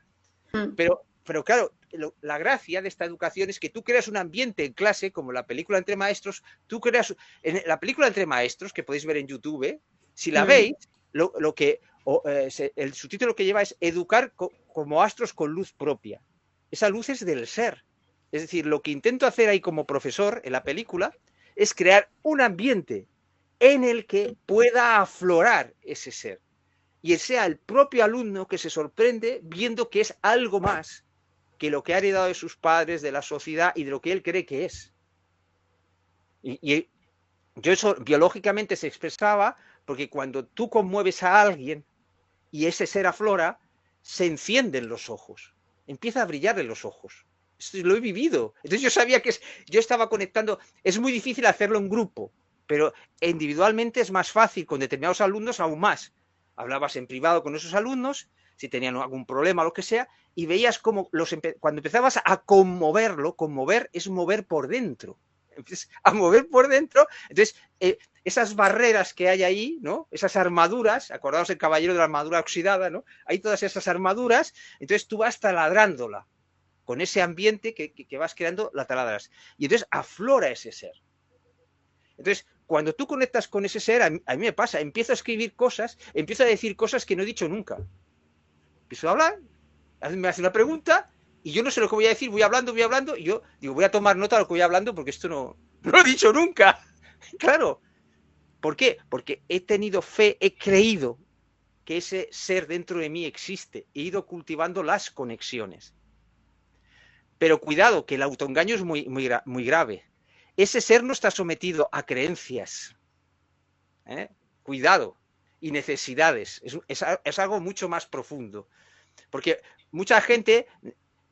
[SPEAKER 2] Pero claro, la gracia de esta educación es que tú creas un ambiente en clase, como la película Entre Maestros, tú creas, en la película Entre Maestros, que podéis ver en YouTube, si la veis, el subtítulo que lleva es Educar como astros con luz propia. Esa luz es del ser. Es decir, lo que intento hacer ahí como profesor en la película es crear un ambiente en el que pueda aflorar ese ser. Y sea el propio alumno que se sorprende viendo que es algo más que lo que ha heredado de sus padres, de la sociedad y de lo que él cree que es. Y yo eso biológicamente se expresaba porque cuando tú conmueves a alguien y ese ser aflora, se encienden los ojos, empieza a brillar en los ojos. Esto lo he vivido. Entonces yo sabía que yo estaba conectando. Es muy difícil hacerlo en grupo, pero individualmente es más fácil, con determinados alumnos aún más. Hablabas en privado con esos alumnos, si tenían algún problema o lo que sea, y veías cómo cuando empezabas a conmoverlo, conmover es mover por dentro. Empiezas a mover por dentro, entonces esas barreras que hay ahí, ¿no? Esas armaduras, acordaos el caballero de la armadura oxidada, ¿no? Hay todas esas armaduras, entonces tú vas taladrándola con ese ambiente que vas creando, la taladras. Y entonces aflora ese ser. Entonces, cuando tú conectas con ese ser, a mí me pasa, empiezo a escribir cosas, empiezo a decir cosas que no he dicho nunca. Empiezo a hablar, me hace una pregunta y yo no sé lo que voy a decir, voy hablando, y yo digo, voy a tomar nota de lo que voy hablando porque esto no lo he dicho nunca. Claro. ¿Por qué? Porque he tenido fe, he creído que ese ser dentro de mí existe, he ido cultivando las conexiones. Pero cuidado, que el autoengaño es muy grave. Ese ser no está sometido a creencias. Cuidado. Y necesidades. Es algo mucho más profundo. Porque mucha gente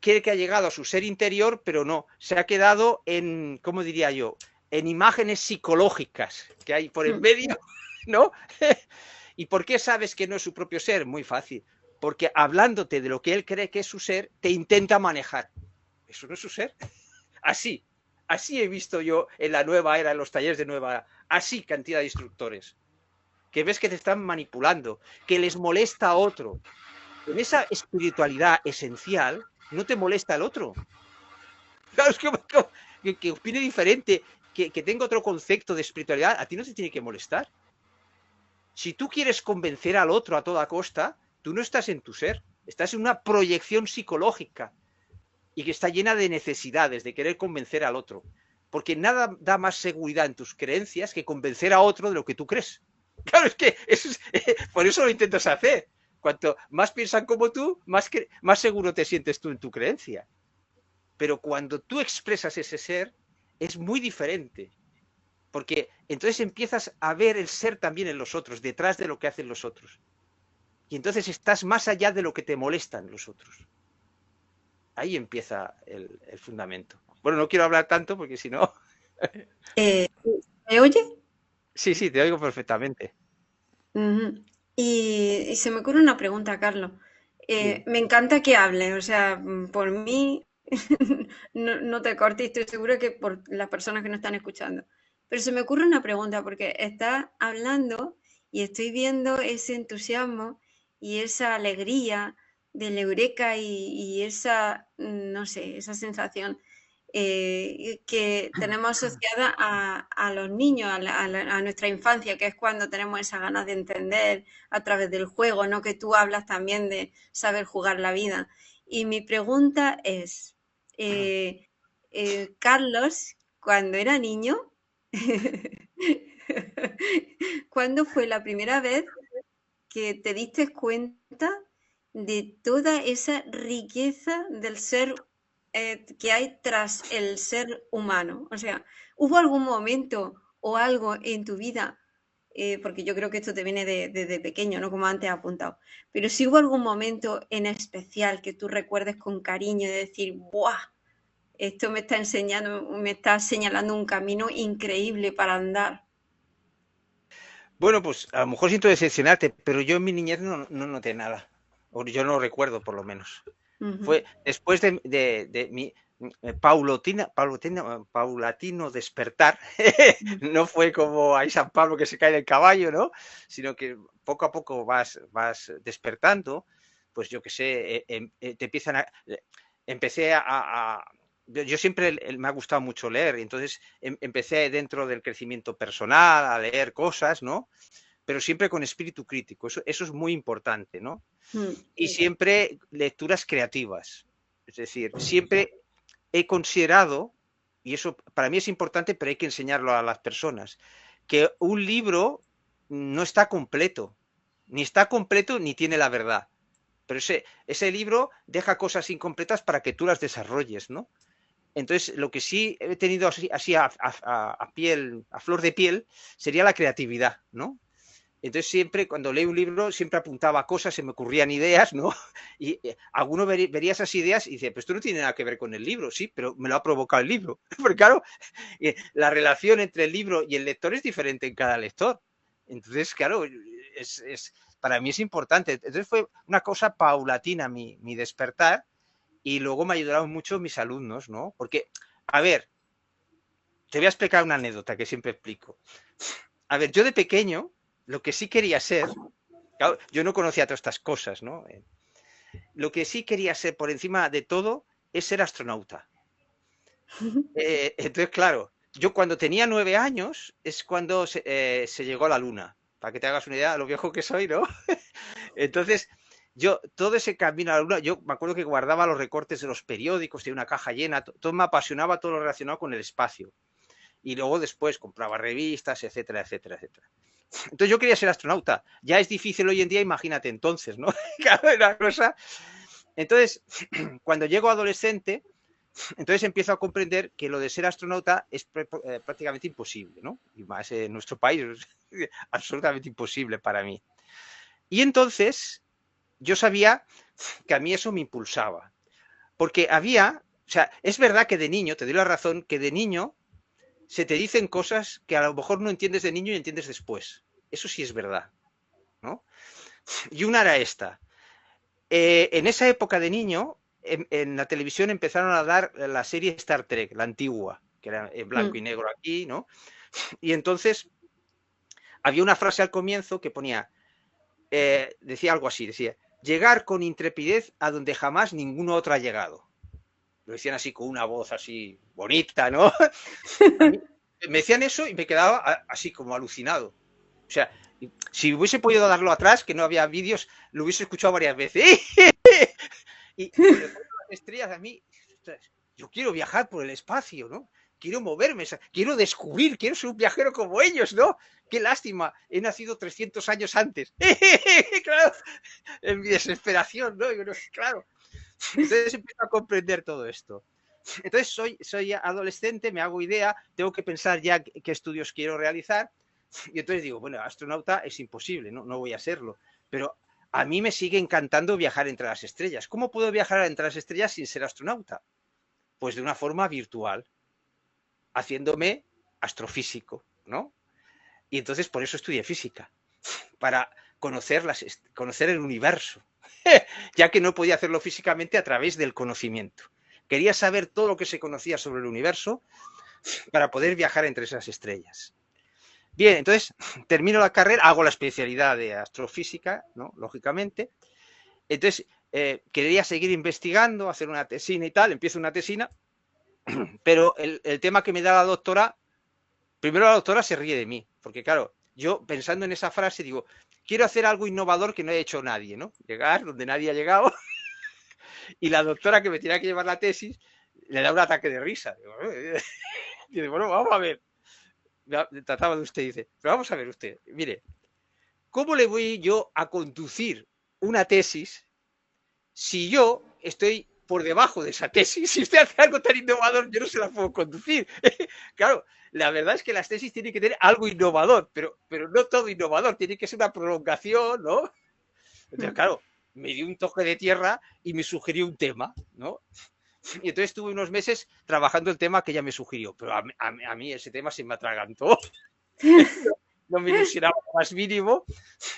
[SPEAKER 2] cree que ha llegado a su ser interior, pero no. Se ha quedado en, ¿cómo diría yo? En imágenes psicológicas que hay por el medio, ¿no? ¿Y por qué sabes que no es su propio ser? Muy fácil. Porque hablándote de lo que él cree que es su ser, te intenta manejar. Eso no es su ser. Así he visto yo en la nueva era, en los talleres de nueva era, así cantidad de instructores, que ves que te están manipulando, que les molesta a otro. En esa espiritualidad esencial no te molesta el otro. Claro, es que opine diferente, que tenga otro concepto de espiritualidad, a ti no te tiene que molestar. Si tú quieres convencer al otro a toda costa, tú no estás en tu ser, estás en una proyección psicológica y que está llena de necesidades, de querer convencer al otro. Porque nada da más seguridad en tus creencias que convencer a otro de lo que tú crees. Claro, es que por eso lo intentas hacer. Cuanto más piensan como tú, más seguro te sientes tú en tu creencia. Pero cuando tú expresas ese ser, es muy diferente. Porque entonces empiezas a ver el ser también en los otros, detrás de lo que hacen los otros. Y entonces estás más allá de lo que te molestan los otros. Ahí empieza el fundamento. Bueno, no quiero hablar tanto porque si no...
[SPEAKER 3] Eh, ¿Me oye?
[SPEAKER 2] Sí, te oigo perfectamente.
[SPEAKER 3] Ujú. Y se me ocurre una pregunta, Carlos. Me encanta que hables, o sea, por mí no te cortes, estoy segura que por las personas que nos están escuchando. Pero se me ocurre una pregunta porque estás hablando y estoy viendo ese entusiasmo y esa alegría del eureka y esa, no sé, esa sensación que tenemos asociada a los niños, a nuestra infancia, que es cuando tenemos esas ganas de entender a través del juego, ¿no? Que tú hablas también de saber jugar la vida. Y mi pregunta es, Carlos, cuando era niño, ¿cuándo fue la primera vez que te diste cuenta de toda esa riqueza del ser que hay tras el ser humano? O sea, ¿hubo algún momento o algo en tu vida? Porque yo creo que esto te viene desde pequeño, ¿no? Como antes he apuntado. Pero si hubo algún momento en especial que tú recuerdes con cariño de decir, ¡buah! Esto me está enseñando, me está señalando un camino increíble para andar.
[SPEAKER 2] Bueno, pues a lo mejor siento decepcionarte, pero yo en mi niñez no noté nada. O yo no lo recuerdo, por lo menos.
[SPEAKER 3] Ujú.
[SPEAKER 2] Fue después de mi paulatino despertar. No fue como ahí San Pablo que se cae del caballo, ¿no? Sino que poco a poco vas despertando. Pues yo qué sé, te empiezan a... Empecé yo siempre me ha gustado mucho leer, y entonces empecé dentro del crecimiento personal a leer cosas, ¿no? Pero siempre con espíritu crítico, eso es muy importante, ¿no?
[SPEAKER 3] Mm.
[SPEAKER 2] Y siempre lecturas creativas, es decir, siempre he considerado, y eso para mí es importante, pero hay que enseñarlo a las personas, que un libro no está completo, ni tiene la verdad. Pero ese libro deja cosas incompletas para que tú las desarrolles, ¿no? Entonces, lo que sí he tenido así a flor de piel sería la creatividad, ¿no? Entonces siempre, cuando leí un libro, siempre apuntaba cosas, se me ocurrían ideas, ¿no? Y alguno vería esas ideas y dice, pues esto no tiene nada que ver con el libro, sí, pero me lo ha provocado el libro. Porque claro, la relación entre el libro y el lector es diferente en cada lector. Entonces, claro, para mí es importante. Entonces fue una cosa paulatina mi despertar, y luego me ayudaron mucho mis alumnos, ¿no? Porque, a ver, te voy a explicar una anécdota que siempre explico. A ver, yo de pequeño, lo que sí quería ser, claro, yo no conocía todas estas cosas, ¿no? Lo que sí quería ser por encima de todo es ser astronauta. Entonces, claro, yo cuando tenía 9 años es cuando se llegó a la Luna. Para que te hagas una idea de lo viejo que soy, ¿no? Entonces, yo, todo ese camino a la Luna, yo me acuerdo que guardaba los recortes de los periódicos, tenía una caja llena, todo me apasionaba, todo lo relacionado con el espacio. Y luego después compraba revistas, etcétera, etcétera, etcétera. Entonces yo quería ser astronauta. Ya es difícil hoy en día, imagínate entonces, ¿no? Una cosa. Entonces, cuando llego adolescente, entonces empiezo a comprender que lo de ser astronauta es prácticamente imposible, ¿no? Y más en nuestro país es absolutamente imposible para mí. Y entonces yo sabía que a mí eso me impulsaba. Porque había, o sea, es verdad que de niño, te doy la razón, que de niño se te dicen cosas que a lo mejor no entiendes de niño y entiendes después. Eso sí es verdad, ¿no? Y una era esta. En esa época de niño, en la televisión empezaron a dar la serie Star Trek, la antigua, que era en blanco y negro aquí, ¿no? Y entonces había una frase al comienzo que ponía, decía algo así, decía, llegar con intrepidez a donde jamás ningún otro ha llegado. Lo decían así con una voz así bonita, ¿no? Me decían eso y me quedaba así como alucinado. O sea, si hubiese podido darlo atrás, que no había vídeos, lo hubiese escuchado varias veces. Y las estrellas a mí, yo quiero viajar por el espacio, ¿no? Quiero moverme, quiero descubrir, quiero ser un viajero como ellos, ¿no? Qué lástima, he nacido 300 años antes. Claro, en mi desesperación, ¿no? Claro. Entonces empiezo a comprender todo esto. Entonces soy adolescente, me hago idea, tengo que pensar ya qué estudios quiero realizar, y entonces digo, bueno, astronauta es imposible, no voy a serlo, pero a mí me sigue encantando viajar entre las estrellas. ¿Cómo puedo viajar entre las estrellas sin ser astronauta? Pues de una forma virtual, haciéndome astrofísico, ¿no? Y entonces por eso estudié física, para conocer el universo, ya que no podía hacerlo físicamente a través del conocimiento. Quería saber todo lo que se conocía sobre el universo para poder viajar entre esas estrellas. Bien, entonces termino la carrera, hago la especialidad de astrofísica, ¿no? Lógicamente. Entonces quería seguir investigando, hacer una tesina y tal, empiezo una tesina, pero el tema que me da la doctora, primero la doctora se ríe de mí, porque claro, yo pensando en esa frase digo, quiero hacer algo innovador que no haya hecho nadie, ¿no? Llegar donde nadie ha llegado. Y la doctora que me tenía que llevar la tesis le da un ataque de risa. Dice, bueno, vamos a ver. Trataba de usted, dice, pero vamos a ver usted, mire, ¿cómo le voy yo a conducir una tesis si yo estoy por debajo de esa tesis? Si usted hace algo tan innovador, yo no se la puedo conducir. Claro, la verdad es que las tesis tienen que tener algo innovador, pero no todo innovador, tiene que ser una prolongación, ¿no? Entonces, claro, me dio un toque de tierra y me sugirió un tema, ¿no? Y entonces estuve unos meses trabajando el tema que ella me sugirió, pero a mí ese tema se me atragantó. No me ilusionaba más mínimo.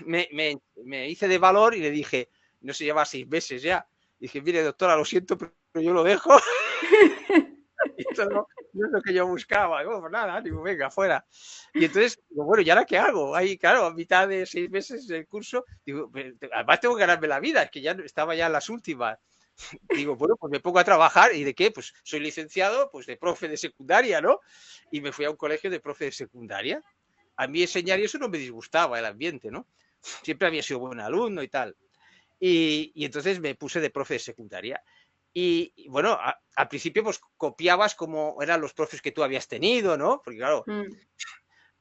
[SPEAKER 2] Me hice de valor y le dije, no se lleva 6 meses ya. Dije, mire, doctora, lo siento, pero yo lo dejo. Y esto no es lo que yo buscaba. Digo, pues nada, digo, venga, fuera. Y entonces, digo, bueno, ¿y ahora qué hago? Ahí, claro, a mitad de 6 meses del curso, digo, además tengo que ganarme la vida, es que ya estaba ya en las últimas. Digo, bueno, pues me pongo a trabajar. ¿Y de qué? Pues soy licenciado, pues de profe de secundaria, ¿no? Y me fui a un colegio de profe de secundaria. A mí enseñar y eso no me disgustaba el ambiente, ¿no? Siempre había sido buen alumno y tal. Y entonces me puse de profe de secundaria. Y bueno, al principio pues copiabas como eran los profes que tú habías tenido, ¿no? Porque claro...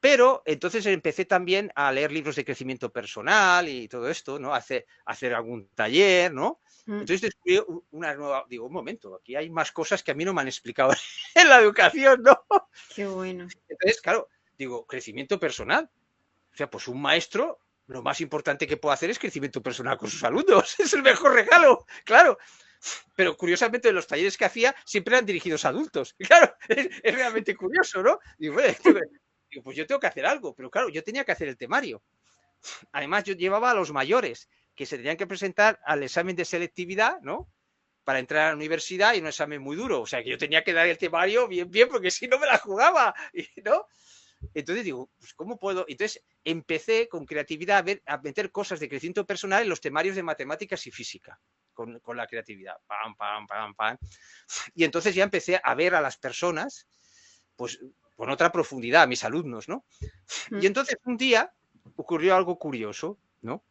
[SPEAKER 2] Pero entonces empecé también a leer libros de crecimiento personal y todo esto, ¿no? Hacer algún taller, ¿no? Entonces descubrí una nueva... Digo, un momento, aquí hay más cosas que a mí no me han explicado en la educación, ¿no?
[SPEAKER 3] Qué bueno.
[SPEAKER 2] Entonces, claro, digo, crecimiento personal. O sea, pues un maestro lo más importante que puedo hacer es crecimiento personal con sus alumnos. Es el mejor regalo, claro. Pero curiosamente los talleres que hacía siempre eran dirigidos a adultos. Y claro, es realmente curioso, ¿no? Digo, pues yo tengo que hacer algo, pero claro, yo tenía que hacer el temario. Además, yo llevaba a los mayores que se tenían que presentar al examen de selectividad, ¿no? Para entrar a la universidad, y un examen muy duro. O sea, que yo tenía que dar el temario bien, porque si no me la jugaba, ¿no? Entonces digo, pues ¿cómo puedo? Entonces empecé con creatividad a meter cosas de crecimiento personal en los temarios de matemáticas y física, con la creatividad. Pam, pam, pam, pam. Y entonces ya empecé a ver a las personas, pues, con otra profundidad, a mis alumnos, ¿no? Y entonces un día ocurrió algo curioso, ¿no?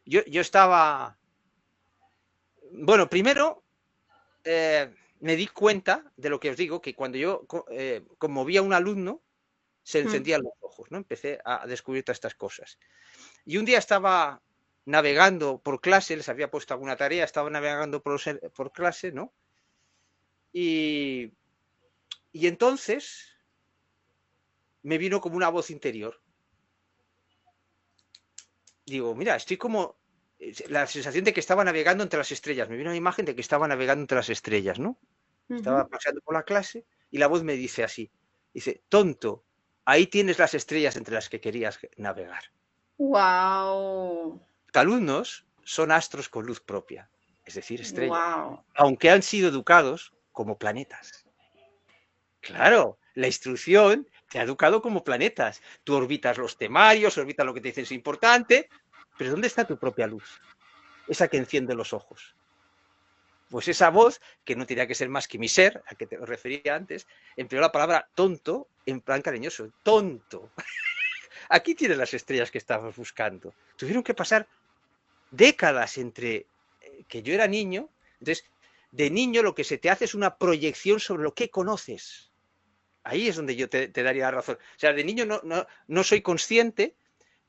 [SPEAKER 2] Yo estaba... Bueno, primero me di cuenta de lo que os digo, que cuando yo conmovía a un alumno, se encendían los ojos, ¿no? Empecé a descubrir todas estas cosas. Y un día estaba navegando por clase, les había puesto alguna tarea, estaba navegando por clase, ¿no? Y entonces me vino como una voz interior. Digo, mira, estoy como... La sensación de que estaba navegando entre las estrellas. Me vino una imagen de que estaba navegando entre las estrellas, ¿no? Estaba paseando por la clase y la voz me dice así. Dice, tonto, ahí tienes las estrellas entre las que querías navegar.
[SPEAKER 3] ¡Wow!
[SPEAKER 2] Los alumnos son astros con luz propia, es decir, estrellas.
[SPEAKER 3] Wow.
[SPEAKER 2] Aunque han sido educados como planetas. Claro, la instrucción te ha educado como planetas. Tú orbitas los temarios, orbitas lo que te dicen es importante, pero ¿dónde está tu propia luz? Esa que enciende los ojos. Pues esa voz, que no tenía que ser más que mi ser, a que te refería antes, empleó la palabra tonto en plan cariñoso. Tonto. Aquí tienes las estrellas que estabas buscando. Tuvieron que pasar décadas entre que yo era niño. Entonces, de niño lo que se te hace es una proyección sobre lo que conoces. Ahí es donde yo te daría la razón. O sea, de niño no soy consciente,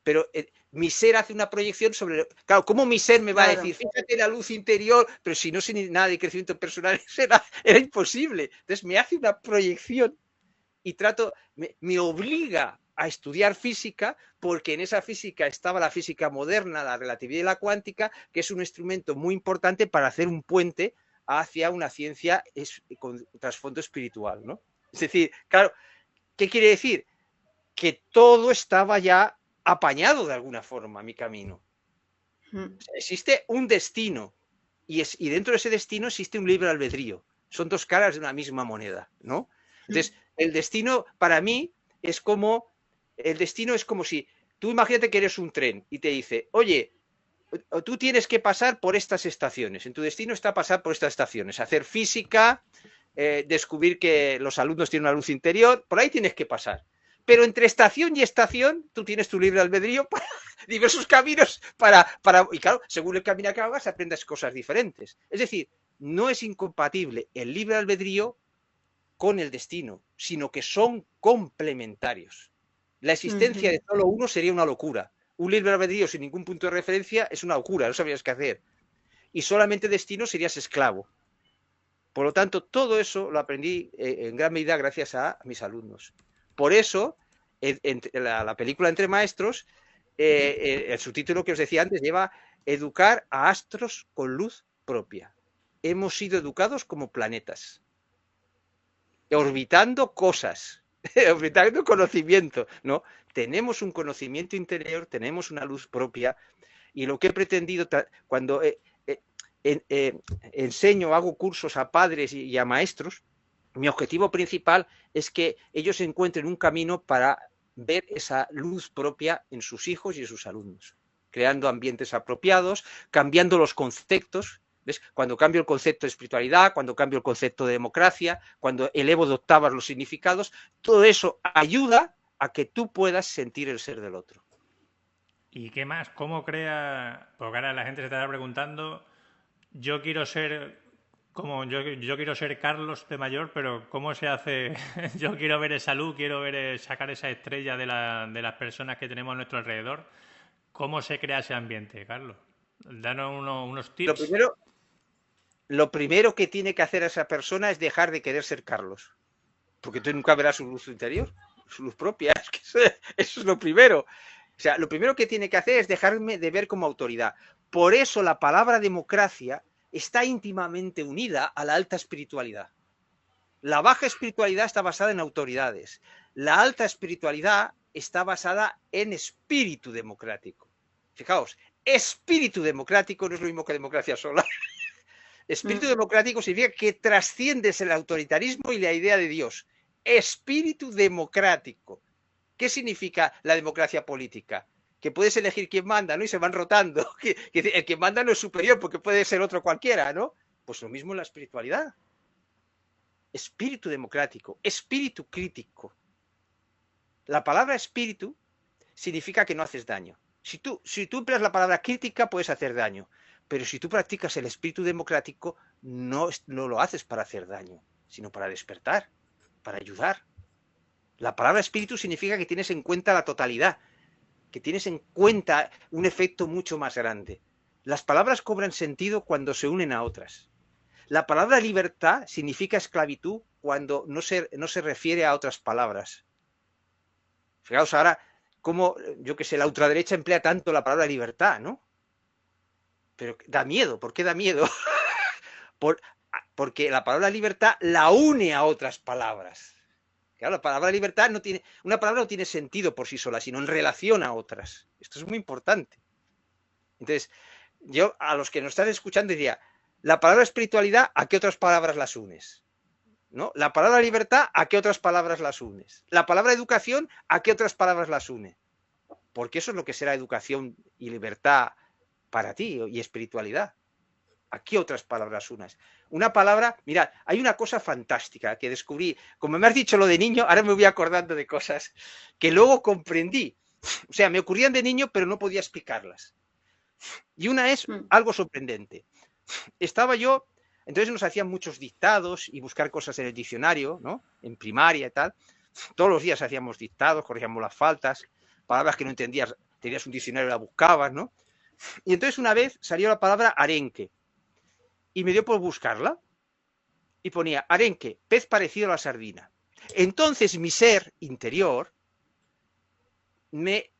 [SPEAKER 2] pero mi ser hace una proyección sobre... Claro, ¿cómo mi ser me va a decir, fíjate la luz interior, pero si no sé ni nada de crecimiento personal, era imposible? Entonces me hace una proyección y me obliga a estudiar física, porque en esa física estaba la física moderna, la relatividad y la cuántica, que es un instrumento muy importante para hacer un puente hacia una ciencia con trasfondo espiritual, ¿no? Es decir, claro, ¿qué quiere decir? Que todo estaba ya apañado de alguna forma mi camino. O sea, existe un destino y dentro de ese destino existe un libre albedrío. Son dos caras de una misma moneda, ¿no? Entonces, el destino para mí es como si tú imagínate que eres un tren y te dice, oye, tú tienes que pasar por estas estaciones. En tu destino está pasar por estas estaciones, hacer física, descubrir que los alumnos tienen una luz interior, por ahí tienes que pasar. Pero entre estación y estación, tú tienes tu libre albedrío para diversos caminos y claro, según el camino que hagas, aprendes cosas diferentes. Es decir, no es incompatible el libre albedrío con el destino, sino que son complementarios. La existencia de solo uno sería una locura. Un libre albedrío sin ningún punto de referencia es una locura, no sabrías qué hacer. Y solamente destino serías esclavo. Por lo tanto, todo eso lo aprendí en gran medida gracias a mis alumnos. Por eso, la película Entre Maestros, el subtítulo que os decía antes lleva Educar a astros con luz propia. Hemos sido educados como planetas, orbitando cosas, orbitando conocimiento, ¿no? Tenemos un conocimiento interior, tenemos una luz propia, y lo que he pretendido cuando enseño, hago cursos a padres y a maestros, mi objetivo principal es que ellos encuentren un camino para ver esa luz propia en sus hijos y en sus alumnos, creando ambientes apropiados, cambiando los conceptos. ¿Ves? Cuando cambio el concepto de espiritualidad, cuando cambio el concepto de democracia, cuando elevo de octavas los significados, todo eso ayuda a que tú puedas sentir el ser del otro.
[SPEAKER 1] ¿Y qué más? ¿Cómo crea? Porque ahora la gente se estará preguntando, yo quiero ser yo quiero ser Carlos de mayor, pero ¿cómo se hace? Yo quiero ver esa luz, quiero ver sacar esa estrella de las personas que tenemos a nuestro alrededor. ¿Cómo se crea ese ambiente, Carlos? Danos unos tips.
[SPEAKER 2] Lo primero que tiene que hacer esa persona es dejar de querer ser Carlos, porque tú nunca verás su luz interior, su luz propia. Eso es lo primero. O sea, lo primero que tiene que hacer es dejarme de ver como autoridad. Por eso la palabra democracia está íntimamente unida a la alta espiritualidad. La baja espiritualidad está basada en autoridades. La alta espiritualidad está basada en espíritu democrático. Fijaos, espíritu democrático no es lo mismo que democracia sola. Espíritu democrático significa que trasciendes el autoritarismo y la idea de Dios. Espíritu democrático. ¿Qué significa la democracia política? Que puedes elegir quién manda, ¿no? Y se van rotando. Que el que manda no es superior porque puede ser otro cualquiera, ¿no? Pues lo mismo en la espiritualidad. Espíritu democrático, espíritu crítico. La palabra espíritu significa que no haces daño. Si tú empleas la palabra crítica, puedes hacer daño. Pero si tú practicas el espíritu democrático, no lo haces para hacer daño, sino para despertar, para ayudar. La palabra espíritu significa que tienes en cuenta la totalidad, que tienes en cuenta un efecto mucho más grande. Las palabras cobran sentido cuando se unen a otras. La palabra libertad significa esclavitud cuando no se refiere a otras palabras. Fijaos ahora cómo, yo qué sé, la ultraderecha emplea tanto la palabra libertad, ¿no? Pero da miedo. ¿Por qué da miedo? Porque la palabra libertad la une a otras palabras. Claro, la palabra libertad una palabra no tiene sentido por sí sola, sino en relación a otras. Esto es muy importante. Entonces, yo a los que nos están escuchando diría, la palabra espiritualidad, ¿a qué otras palabras las unes? ¿No? La palabra libertad, ¿a qué otras palabras las unes? La palabra educación, ¿a qué otras palabras las une? Porque eso es lo que será educación y libertad para ti y espiritualidad. ¿A qué otras palabras unas? Una palabra, mirad, hay una cosa fantástica que descubrí, como me has dicho lo de niño, ahora me voy acordando de cosas que luego comprendí. O sea, me ocurrían de niño, pero no podía explicarlas. Y una es algo sorprendente. Estaba yo, entonces nos hacían muchos dictados y buscar cosas en el diccionario, ¿no? En primaria y tal. Todos los días hacíamos dictados, corregíamos las faltas, palabras que no entendías, tenías un diccionario y la buscabas, ¿no? Y entonces una vez salió la palabra arenque y me dio por buscarla y ponía arenque, pez parecido a la sardina. Entonces mi ser interior me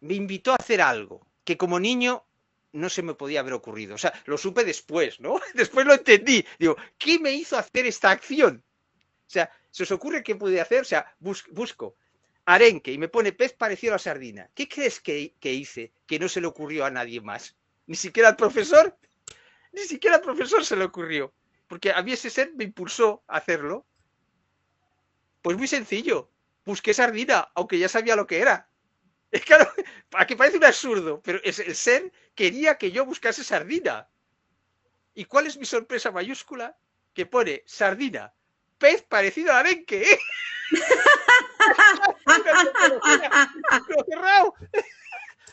[SPEAKER 2] invitó a hacer algo que como niño no se me podía haber ocurrido. O sea, lo supe después, ¿no? Después lo entendí. Digo, ¿qué me hizo hacer esta acción? O sea, ¿se os ocurre qué pude hacer? O sea, busco arenque y me pone pez parecido a la sardina. ¿Qué crees que hice que no se le ocurrió a nadie más? Ni siquiera al profesor. Ni siquiera al profesor se le ocurrió. Porque a mí ese ser me impulsó a hacerlo. Pues muy sencillo. Busqué sardina, aunque ya sabía lo que era. Es claro, a que parece un absurdo, pero el ser quería que yo buscase sardina. ¿Y cuál es mi sorpresa mayúscula? Que pone sardina, pez parecido al arenque. ¿Eh?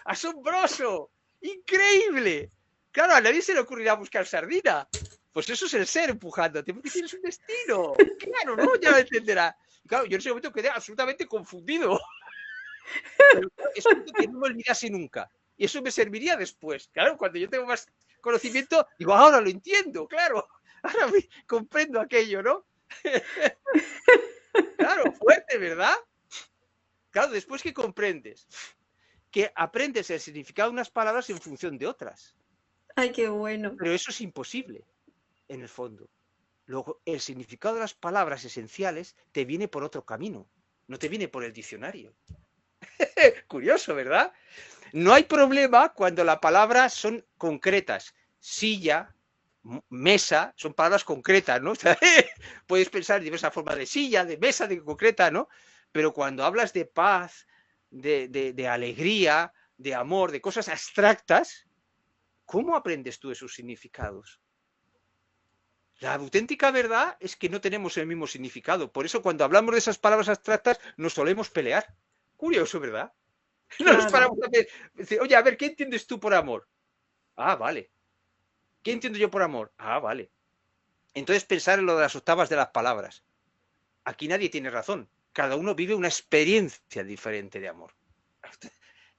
[SPEAKER 2] ¡Asombroso! ¡Increíble! Claro, a nadie se le ocurrirá buscar sardina. Pues eso es el ser empujándote, porque tienes un destino. Claro, ¿no? Ya lo entenderá. Claro, yo en ese momento quedé absolutamente confundido. Pero es algo que no me olvidase nunca. Y eso me serviría después. Claro, cuando yo tengo más conocimiento, digo, ahora lo entiendo, claro. Ahora comprendo aquello, ¿no? Claro, fuerte, ¿verdad? Claro, después que comprendes, que aprendes el significado de unas palabras en función de otras.
[SPEAKER 3] Ay, qué bueno.
[SPEAKER 2] Pero eso es imposible, en el fondo. Luego, el significado de las palabras esenciales te viene por otro camino, no te viene por el diccionario. Curioso, ¿verdad? No hay problema cuando las palabras son concretas. Silla, mesa, son palabras concretas, ¿no? Puedes pensar en diversas formas de silla, de mesa, de concreta, ¿no? Pero cuando hablas de paz, de alegría, de amor, de cosas abstractas, ¿cómo aprendes tú esos significados? La auténtica verdad es que no tenemos el mismo significado. Por eso cuando hablamos de esas palabras abstractas nos solemos pelear. Curioso, ¿verdad? No nos paramos a ver. Oye, a ver, ¿qué entiendes tú por amor? Ah, vale. ¿Qué entiendo yo por amor? Ah, vale. Entonces pensar en lo de las octavas de las palabras. Aquí nadie tiene razón. Cada uno vive una experiencia diferente de amor.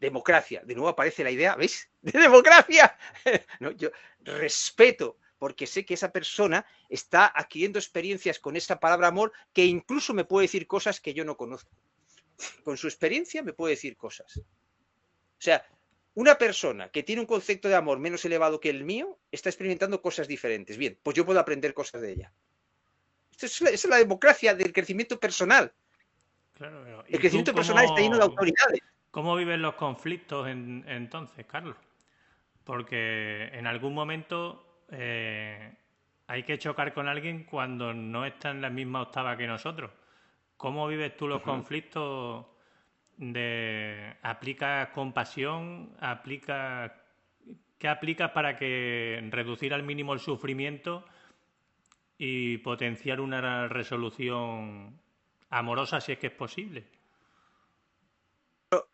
[SPEAKER 2] Democracia. De nuevo aparece la idea, ¿veis? De democracia. No, yo respeto, porque sé que esa persona está adquiriendo experiencias con esa palabra amor que incluso me puede decir cosas que yo no conozco. con su experiencia, me puede decir cosas. O sea, una persona que tiene un concepto de amor menos elevado que el mío está experimentando cosas diferentes. Bien, pues yo puedo aprender cosas de ella. Esa es la democracia del crecimiento personal.
[SPEAKER 1] Claro,
[SPEAKER 2] El crecimiento personal está lleno de autoridades.
[SPEAKER 1] ¿Cómo viven los conflictos entonces, Carlos? Porque en algún momento hay que chocar con alguien cuando no está en la misma octava que nosotros. ¿Cómo vives tú los conflictos? ¿Aplicas compasión? ¿Qué aplicas para reducir al mínimo el sufrimiento y potenciar una resolución amorosa si es que es posible?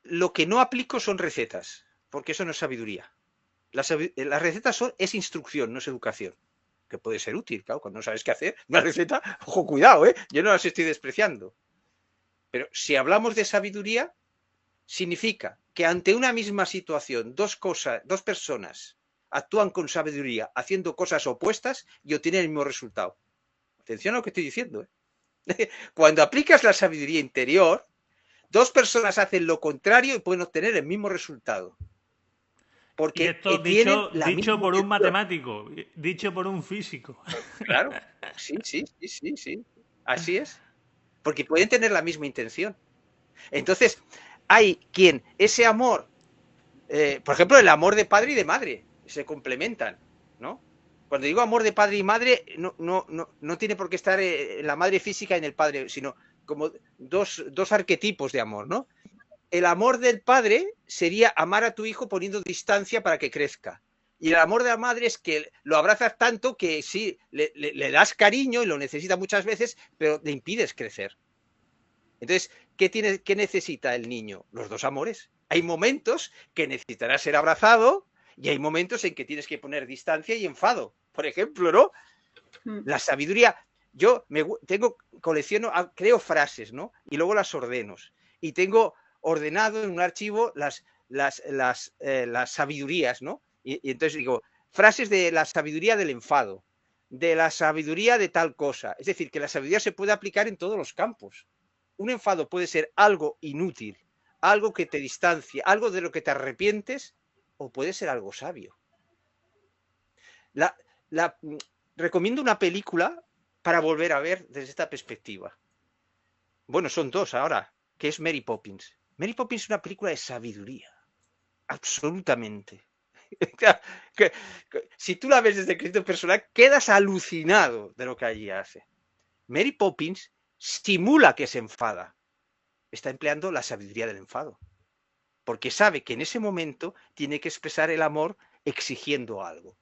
[SPEAKER 2] Lo que no aplico son recetas, porque eso no es sabiduría. Las recetas es instrucción, no es educación, que puede ser útil, claro, cuando no sabes qué hacer. Una receta, ojo, cuidado, yo no las estoy despreciando. Pero si hablamos de sabiduría, significa que ante una misma situación, dos personas actúan con sabiduría haciendo cosas opuestas y obtienen el mismo resultado. Atención a lo que estoy diciendo. Cuando aplicas la sabiduría interior, dos personas hacen lo contrario y pueden obtener el mismo resultado. Porque
[SPEAKER 1] y esto dicho por un matemático, dicho por un físico.
[SPEAKER 2] Claro, sí. Así es. Porque pueden tener la misma intención. Entonces, hay quien ese amor, por ejemplo, el amor de padre y de madre, se complementan, ¿no? Cuando digo amor de padre y madre, no tiene por qué estar en la madre física y en el padre, sino como dos arquetipos de amor, ¿no? El amor del padre sería amar a tu hijo poniendo distancia para que crezca. Y el amor de la madre es que lo abrazas tanto que sí, le das cariño y lo necesita muchas veces, pero le impides crecer. Entonces, ¿qué necesita el niño? Los dos amores. Hay momentos que necesitará ser abrazado y hay momentos en que tienes que poner distancia y enfado. Por ejemplo, ¿no? La sabiduría. Yo colecciono, creo frases, ¿no? Y luego las ordeno. Y tengo ordenado en un archivo las sabidurías, ¿no? Y entonces digo, frases de la sabiduría del enfado, de la sabiduría de tal cosa. Es decir, que la sabiduría se puede aplicar en todos los campos. Un enfado puede ser algo inútil, algo que te distancia, algo de lo que te arrepientes, o puede ser algo sabio. Recomiendo una película para volver a ver desde esta perspectiva. Bueno, son dos ahora, que es Mary Poppins. Mary Poppins es una película de sabiduría, absolutamente. Si tú la ves desde el crecimiento personal, quedas alucinado de lo que allí hace. Mary Poppins simula que se enfada. Está empleando la sabiduría del enfado. Porque sabe que en ese momento tiene que expresar el amor exigiendo algo.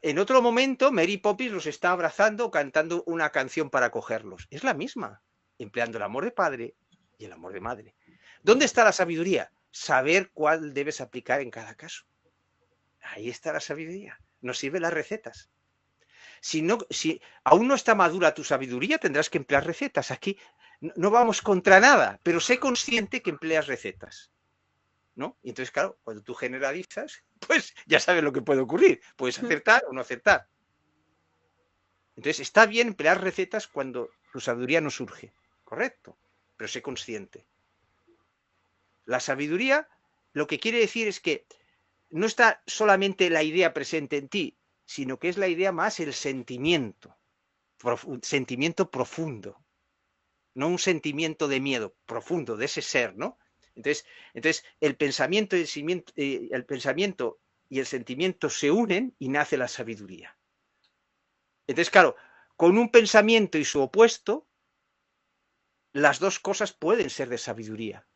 [SPEAKER 2] En otro momento, Mary Poppins los está abrazando, cantando una canción para acogerlos. Es la misma, empleando el amor de padre y el amor de madre. ¿Dónde está la sabiduría? Saber cuál debes aplicar en cada caso. Ahí está la sabiduría. Nos sirven las recetas. Si aún no está madura tu sabiduría, tendrás que emplear recetas. Aquí no vamos contra nada, pero sé consciente que empleas recetas, ¿no? Y entonces, claro, cuando tú generalizas, pues ya sabes lo que puede ocurrir. Puedes acertar o no acertar. Entonces, está bien emplear recetas cuando tu sabiduría no surge. Correcto, pero sé consciente. La sabiduría lo que quiere decir es que no está solamente la idea presente en ti, sino que es la idea más el sentimiento profundo, no un sentimiento de miedo profundo de ese ser, ¿no? Entonces el pensamiento y el sentimiento se unen y nace la sabiduría. Entonces, claro, con un pensamiento y su opuesto, las dos cosas pueden ser de sabiduría.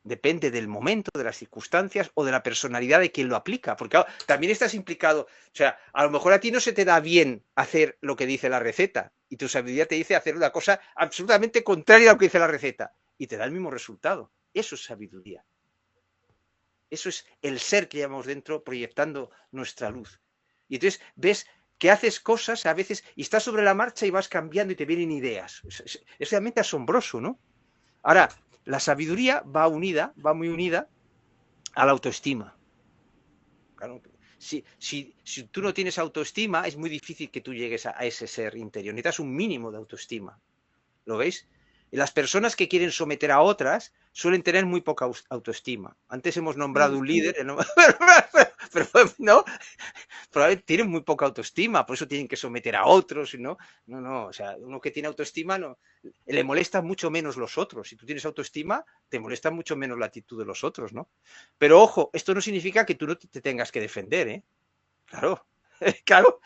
[SPEAKER 2] Depende del momento, de las circunstancias o de la personalidad de quien lo aplica, porque claro, también estás implicado, o sea, a lo mejor a ti no se te da bien hacer lo que dice la receta y tu sabiduría te dice hacer una cosa absolutamente contraria a lo que dice la receta y te da el mismo resultado. Eso es sabiduría. Eso es el ser que llevamos dentro proyectando nuestra luz. Y entonces ves que haces cosas a veces y estás sobre la marcha y vas cambiando y te vienen ideas. Es realmente asombroso, ¿no? Ahora, la sabiduría va muy unida a la autoestima. Claro, si tú no tienes autoestima, es muy difícil que tú llegues a ese ser interior. Necesitas un mínimo de autoestima. ¿Lo veis? Y las personas que quieren someter a otras suelen tener muy poca autoestima. Antes hemos nombrado un líder, ¿no? pero no, probablemente tienen muy poca autoestima, por eso tienen que someter a otros, ¿no? No, o sea, uno que tiene autoestima no, le molesta mucho menos los otros. Si tú tienes autoestima, te molesta mucho menos la actitud de los otros, ¿no? Pero ojo, esto no significa que tú no te tengas que defender, ¿eh? Claro, claro,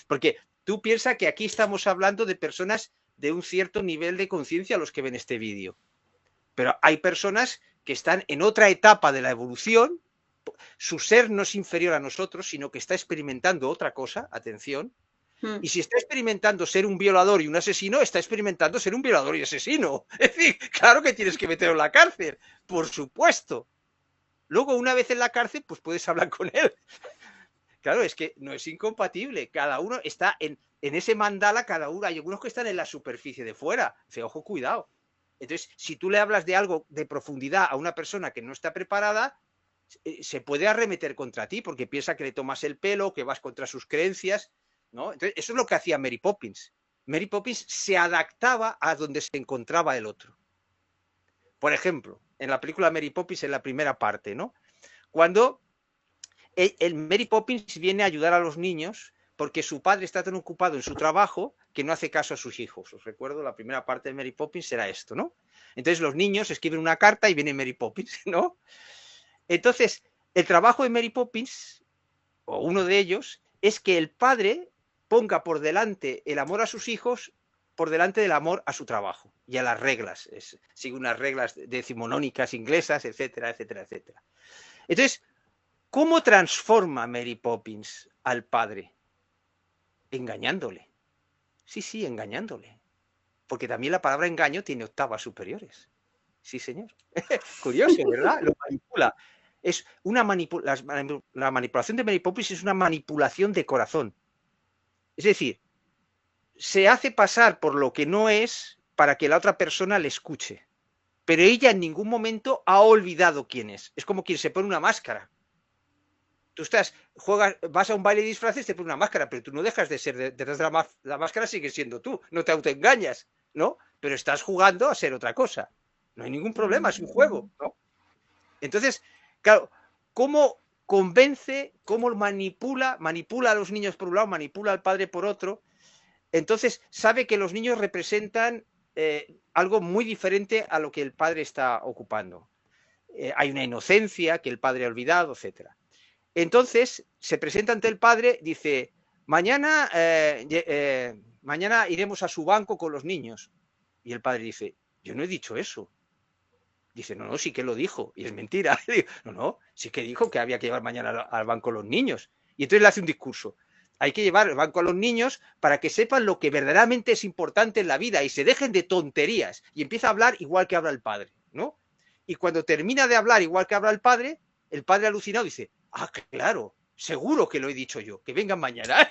[SPEAKER 2] porque tú piensas que aquí estamos hablando de personas de un cierto nivel de conciencia los que ven este vídeo. Pero hay personas que están en otra etapa de la evolución, su ser no es inferior a nosotros, sino que está experimentando otra cosa, atención, y si está experimentando ser un violador y un asesino, está experimentando ser un violador y asesino. Es decir, claro que tienes que meterlo en la cárcel, por supuesto. Luego, una vez en la cárcel, pues puedes hablar con él. Claro, es que no es incompatible. Cada uno está en ese mandala, cada uno. Hay algunos que están en la superficie de fuera. Dice, ojo, cuidado. Entonces, si tú le hablas de algo de profundidad a una persona que no está preparada, se puede arremeter contra ti porque piensa que le tomas el pelo, que vas contra sus creencias, ¿no? Entonces, eso es lo que hacía Mary Poppins. Mary Poppins se adaptaba a donde se encontraba el otro. Por ejemplo, en la película Mary Poppins, en la primera parte, ¿no? Cuando el Mary Poppins viene a ayudar a los niños porque su padre está tan ocupado en su trabajo que no hace caso a sus hijos. Os recuerdo, la primera parte de Mary Poppins era esto, ¿no? Entonces los niños escriben una carta y viene Mary Poppins, ¿no? Entonces, el trabajo de Mary Poppins, o uno de ellos, es que el padre ponga por delante el amor a sus hijos por delante del amor a su trabajo y a las reglas. Sigue unas reglas decimonónicas inglesas, etcétera, etcétera, etcétera. Entonces, ¿cómo transforma Mary Poppins al padre? Engañándole. Sí, engañándole. Porque también la palabra engaño tiene octavas superiores. Sí, señor. Curioso, ¿verdad? Lo manipula. Es una la manipulación de Mary Poppins es una manipulación de corazón. Es decir, se hace pasar por lo que no es para que la otra persona le escuche. Pero ella en ningún momento ha olvidado quién es. Es como quien se pone una máscara. Tú vas a un baile de disfraces, te pones una máscara, pero tú no dejas de ser detrás de la máscara, sigues siendo tú, no te autoengañas, ¿no? Pero estás jugando a ser otra cosa. No hay ningún problema, es un juego, ¿no? Entonces, claro, ¿cómo convence, cómo manipula a los niños por un lado, manipula al padre por otro? Entonces, sabe que los niños representan algo muy diferente a lo que el padre está ocupando. Hay una inocencia que el padre ha olvidado, etcétera. Entonces se presenta ante el padre, dice, mañana iremos a su banco con los niños. Y el padre dice, yo no he dicho eso. Dice, no, sí que lo dijo. Y es mentira. Digo, no, sí que dijo que había que llevar mañana al banco los niños. Y entonces le hace un discurso. Hay que llevar el banco a los niños para que sepan lo que verdaderamente es importante en la vida y se dejen de tonterías. Y empieza a hablar igual que habla el padre, ¿no? Y cuando termina de hablar igual que habla el padre alucinado dice, claro, seguro que lo he dicho yo, que vengan mañana.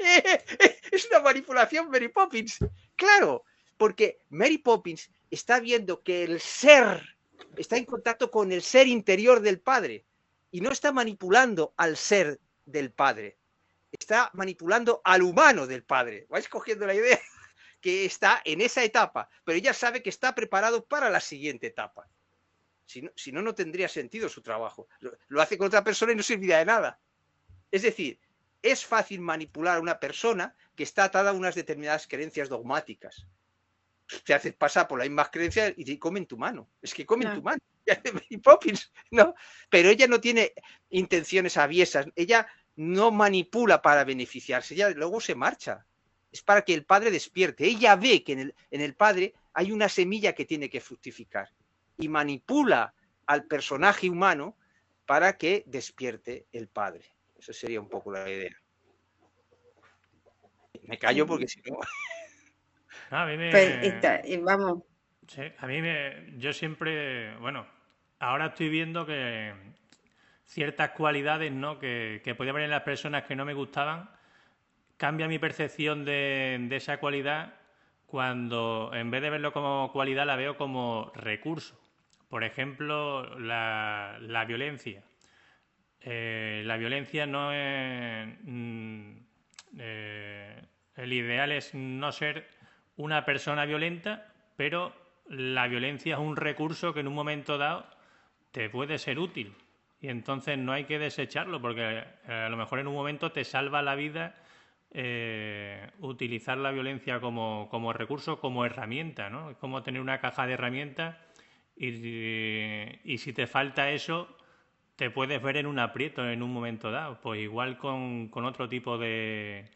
[SPEAKER 2] Es una manipulación Mary Poppins. Claro, porque Mary Poppins está viendo que el ser está en contacto con el ser interior del padre y no está manipulando al ser del padre, está manipulando al humano del padre. ¿Vais cogiendo la idea? Que está en esa etapa, pero ella sabe que está preparado para la siguiente etapa. Si no, no tendría sentido su trabajo. Lo hace con otra persona y no serviría de nada. Es decir, es fácil manipular a una persona que está atada a unas determinadas creencias dogmáticas. Te haces pasar por las mismas creencias y te comen tu mano. Es que comen tu mano. Mary Poppins, ¿no? Pero ella no tiene intenciones aviesas. Ella no manipula para beneficiarse. Ella luego se marcha. Es para que el padre despierte. Ella ve que en el padre hay una semilla que tiene que fructificar. Y manipula al personaje humano para que despierte el padre. Eso sería un poco la idea. Me callo porque si no...
[SPEAKER 1] A mí
[SPEAKER 3] vamos.
[SPEAKER 1] Sí, yo siempre, bueno, ahora estoy viendo que ciertas cualidades, ¿no? que podía haber en las personas que no me gustaban, cambia mi percepción de esa cualidad cuando en vez de verlo como cualidad la veo como recurso. Por ejemplo, la violencia. La violencia no es... el ideal es no ser una persona violenta, pero la violencia es un recurso que en un momento dado te puede ser útil. Y entonces no hay que desecharlo, porque a lo mejor en un momento te salva la vida utilizar la violencia como recurso, como herramienta, ¿no? Es como tener una caja de herramientas y si te falta eso, te puedes ver en un aprieto en un momento dado. Pues igual con otro tipo de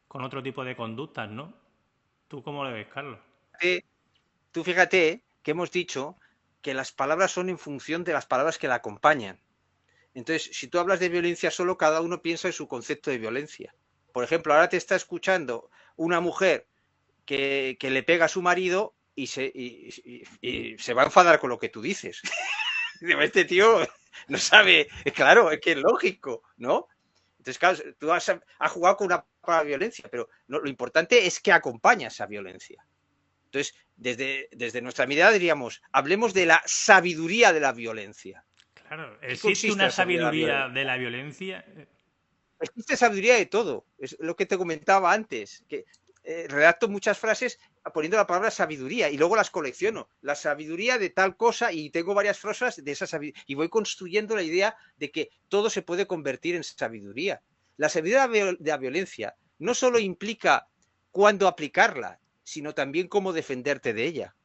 [SPEAKER 1] conductas, ¿no? ¿Tú cómo lo ves, Carlos?
[SPEAKER 2] Tú fíjate que hemos dicho que las palabras son en función de las palabras que la acompañan. Entonces, si tú hablas de violencia solo, cada uno piensa en su concepto de violencia. Por ejemplo, ahora te está escuchando una mujer que le pega a su marido y se va a enfadar con lo que tú dices. Este tío no sabe, claro, es que es lógico, ¿no? Entonces, claro, tú has jugado con una palabra violencia, pero lo importante es que acompaña esa violencia. Entonces, desde nuestra mirada diríamos, hablemos de la sabiduría de la violencia.
[SPEAKER 1] Claro, ¿existe una sabiduría de la violencia?
[SPEAKER 2] Existe sabiduría de todo, es lo que te comentaba antes, que redacto muchas frases poniendo la palabra sabiduría y luego las colecciono. La sabiduría de tal cosa y tengo varias frases de esa sabiduría y voy construyendo la idea de que todo se puede convertir en sabiduría. La sabiduría de la violencia no solo implica cuándo aplicarla, sino también cómo defenderte de ella.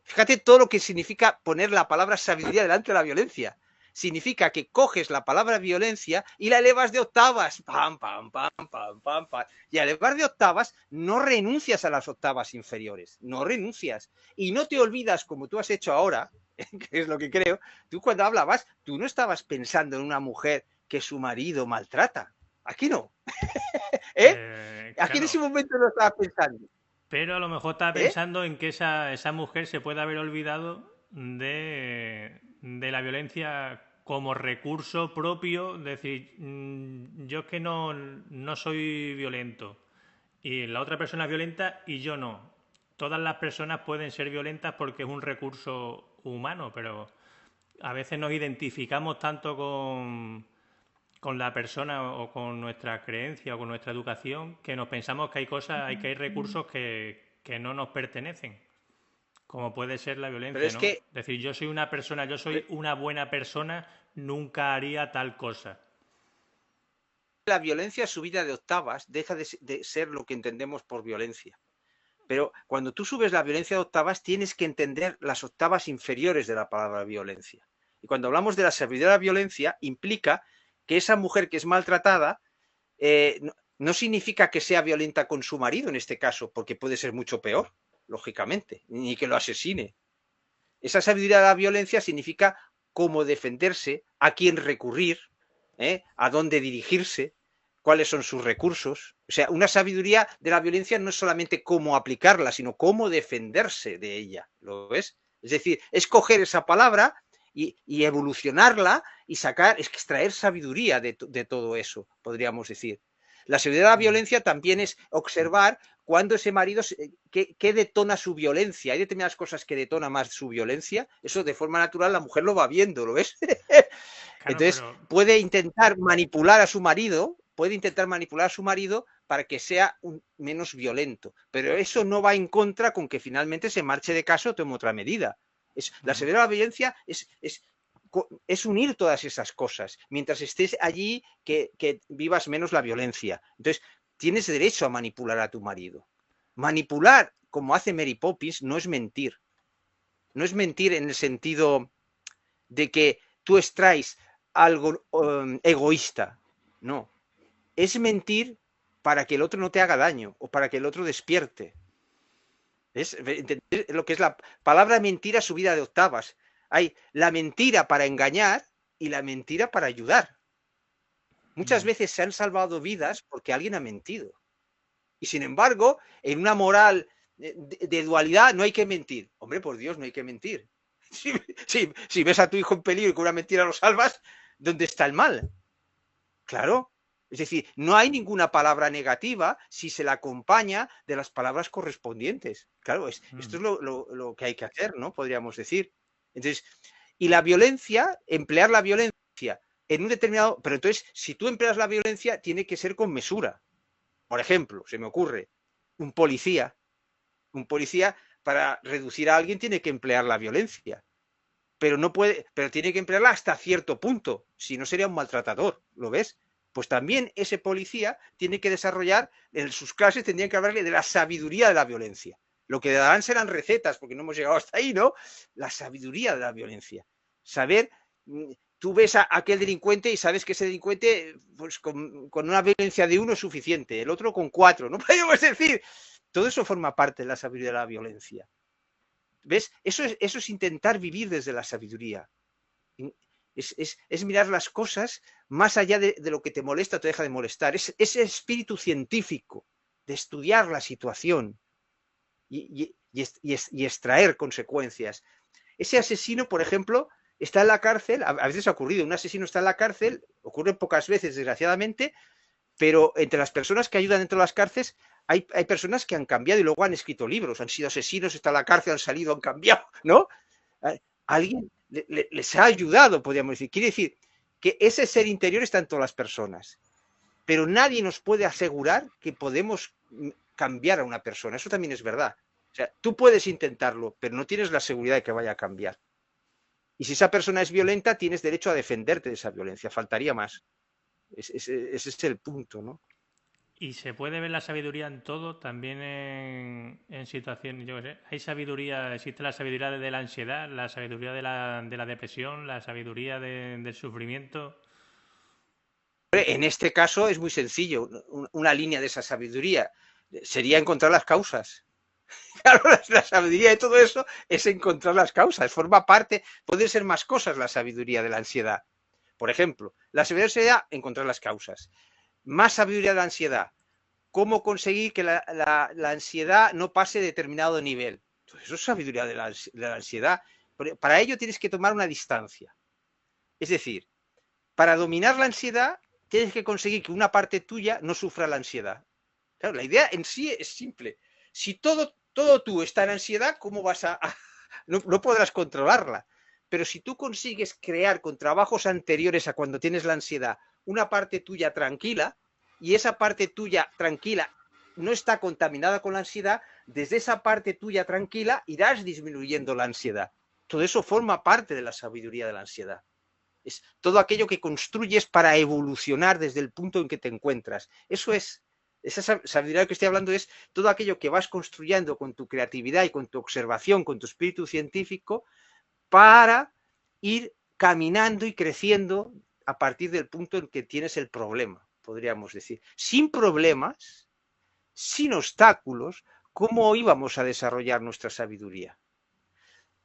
[SPEAKER 2] Fíjate todo lo que significa poner la palabra sabiduría delante de la violencia. Significa que coges la palabra violencia y la elevas de octavas. Pam, pam, pam, pam, pam, pam. Y al elevar de octavas no renuncias a las octavas inferiores. No renuncias. Y no te olvidas, como tú has hecho ahora, que es lo que creo, tú cuando hablabas, tú no estabas pensando en una mujer que su marido maltrata. Aquí no. Aquí en ese momento no estabas pensando.
[SPEAKER 1] Pero a lo mejor estaba pensando en que esa mujer se puede haber olvidado de la violencia como recurso propio, decir, yo es que no soy violento y la otra persona es violenta y yo no. Todas las personas pueden ser violentas porque es un recurso humano, pero a veces nos identificamos tanto con la persona o con nuestra creencia o con nuestra educación que nos pensamos que hay recursos que no nos pertenecen, como puede ser la violencia,
[SPEAKER 2] pero es
[SPEAKER 1] ¿no?
[SPEAKER 2] que,
[SPEAKER 1] Es decir, yo soy una buena persona, nunca haría tal cosa.
[SPEAKER 2] la violencia subida de octavas deja de ser lo que entendemos por violencia. Pero cuando tú subes la violencia de octavas, tienes que entender las octavas inferiores de la palabra violencia. Y cuando hablamos de la sabiduría de la violencia, implica que esa mujer que es maltratada no significa que sea violenta con su marido en este caso, porque puede ser mucho peor, lógicamente, ni que lo asesine. Esa sabiduría de la violencia significa cómo defenderse, a quién recurrir, a dónde dirigirse, cuáles son sus recursos. O sea, una sabiduría de la violencia no es solamente cómo aplicarla, sino cómo defenderse de ella. ¿Lo ves? Es decir, es coger esa palabra y evolucionarla y extraer sabiduría de todo eso, podríamos decir. La sabiduría de la violencia también es observar cuando ese marido, ¿qué detona su violencia? Hay determinadas cosas que detonan más su violencia. Eso de forma natural la mujer lo va viendo, ¿lo ves?
[SPEAKER 1] Claro,
[SPEAKER 2] Entonces puede intentar manipular a su marido, para que sea menos violento. Pero eso no va en contra con que finalmente se marche de casa o tome otra medida. La sabiduría de la violencia es unir todas esas cosas. Mientras estés allí, que vivas menos la violencia. Entonces, tienes derecho a manipular a tu marido. Manipular, como hace Mary Poppins, no es mentir. No es mentir en el sentido de que tú extraes algo egoísta. No. Es mentir para que el otro no te haga daño o para que el otro despierte. ¿Ves? Entender lo que es la palabra mentira subida de octavas. Hay la mentira para engañar y la mentira para ayudar. Muchas veces se han salvado vidas porque alguien ha mentido. Y sin embargo, en una moral de dualidad no hay que mentir. Hombre, por Dios, no hay que mentir. Si ves a tu hijo en peligro y con una mentira lo salvas, ¿dónde está el mal? Claro. Es decir, no hay ninguna palabra negativa si se la acompaña de las palabras correspondientes. Claro, esto es lo que hay que hacer, ¿no? Podríamos decir. Entonces, y la violencia, emplear la violencia en un determinado... Pero entonces, si tú empleas la violencia, tiene que ser con mesura. Por ejemplo, se me ocurre, un policía para reducir a alguien tiene que emplear la violencia, pero no puede, pero tiene que emplearla hasta cierto punto, si no sería un maltratador, ¿lo ves? Pues también ese policía tiene que desarrollar, en sus clases tendrían que hablarle de la sabiduría de la violencia. Lo que darán serán recetas, porque no hemos llegado hasta ahí, ¿no? La sabiduría de la violencia. Saber, tú ves a aquel delincuente y sabes que ese delincuente, pues con una violencia de 1 es suficiente, el otro con 4, ¿no? Podemos decir, todo eso forma parte de la sabiduría de la violencia. ¿Ves? Eso es intentar vivir desde la sabiduría. Es mirar las cosas más allá de lo que te molesta o te deja de molestar. Es ese espíritu científico de estudiar la situación y extraer consecuencias. Ese asesino, por ejemplo, está en la cárcel, a veces ha ocurrido, un asesino está en la cárcel, ocurre pocas veces, desgraciadamente, pero entre las personas que ayudan dentro de las cárceles hay personas que han cambiado y luego han escrito libros, han sido asesinos, están en la cárcel, han salido, han cambiado, ¿no? Alguien les ha ayudado, podríamos decir. Quiere decir que ese ser interior está en todas las personas, pero nadie nos puede asegurar que podemos cambiar a una persona. Eso también es verdad. O sea, tú puedes intentarlo, pero no tienes la seguridad de que vaya a cambiar. Y si esa persona es violenta, tienes derecho a defenderte de esa violencia. Faltaría más. Ese es el punto, ¿no?
[SPEAKER 1] Y se puede ver la sabiduría en todo, también en situaciones, yo qué sé, hay sabiduría, existe la sabiduría de la ansiedad, la sabiduría de la depresión, la sabiduría del sufrimiento.
[SPEAKER 2] En este caso es muy sencillo, una línea de esa sabiduría sería encontrar las causas. Claro, la sabiduría de todo eso es encontrar las causas, forma parte, puede ser más cosas la sabiduría de la ansiedad. Por ejemplo, la sabiduría de la ansiedad, encontrar las causas. Más sabiduría de la ansiedad, cómo conseguir que la ansiedad no pase determinado nivel. Entonces, eso es sabiduría de la ansiedad. Para ello tienes que tomar una distancia. Es decir, para dominar la ansiedad tienes que conseguir que una parte tuya no sufra la ansiedad. Claro, la idea en sí es simple. Si todo tú está en ansiedad, ¿cómo vas no podrás controlarla? Pero si tú consigues crear con trabajos anteriores a cuando tienes la ansiedad una parte tuya tranquila, y esa parte tuya tranquila no está contaminada con la ansiedad, desde esa parte tuya tranquila irás disminuyendo la ansiedad. Todo eso forma parte de la sabiduría de la ansiedad. Es todo aquello que construyes para evolucionar desde el punto en que te encuentras. Eso es, esa sabiduría que estoy hablando es todo aquello que vas construyendo con tu creatividad y con tu observación, con tu espíritu científico, para ir caminando y creciendo a partir del punto en que tienes el problema, podríamos decir. Sin problemas, sin obstáculos, ¿cómo íbamos a desarrollar nuestra sabiduría?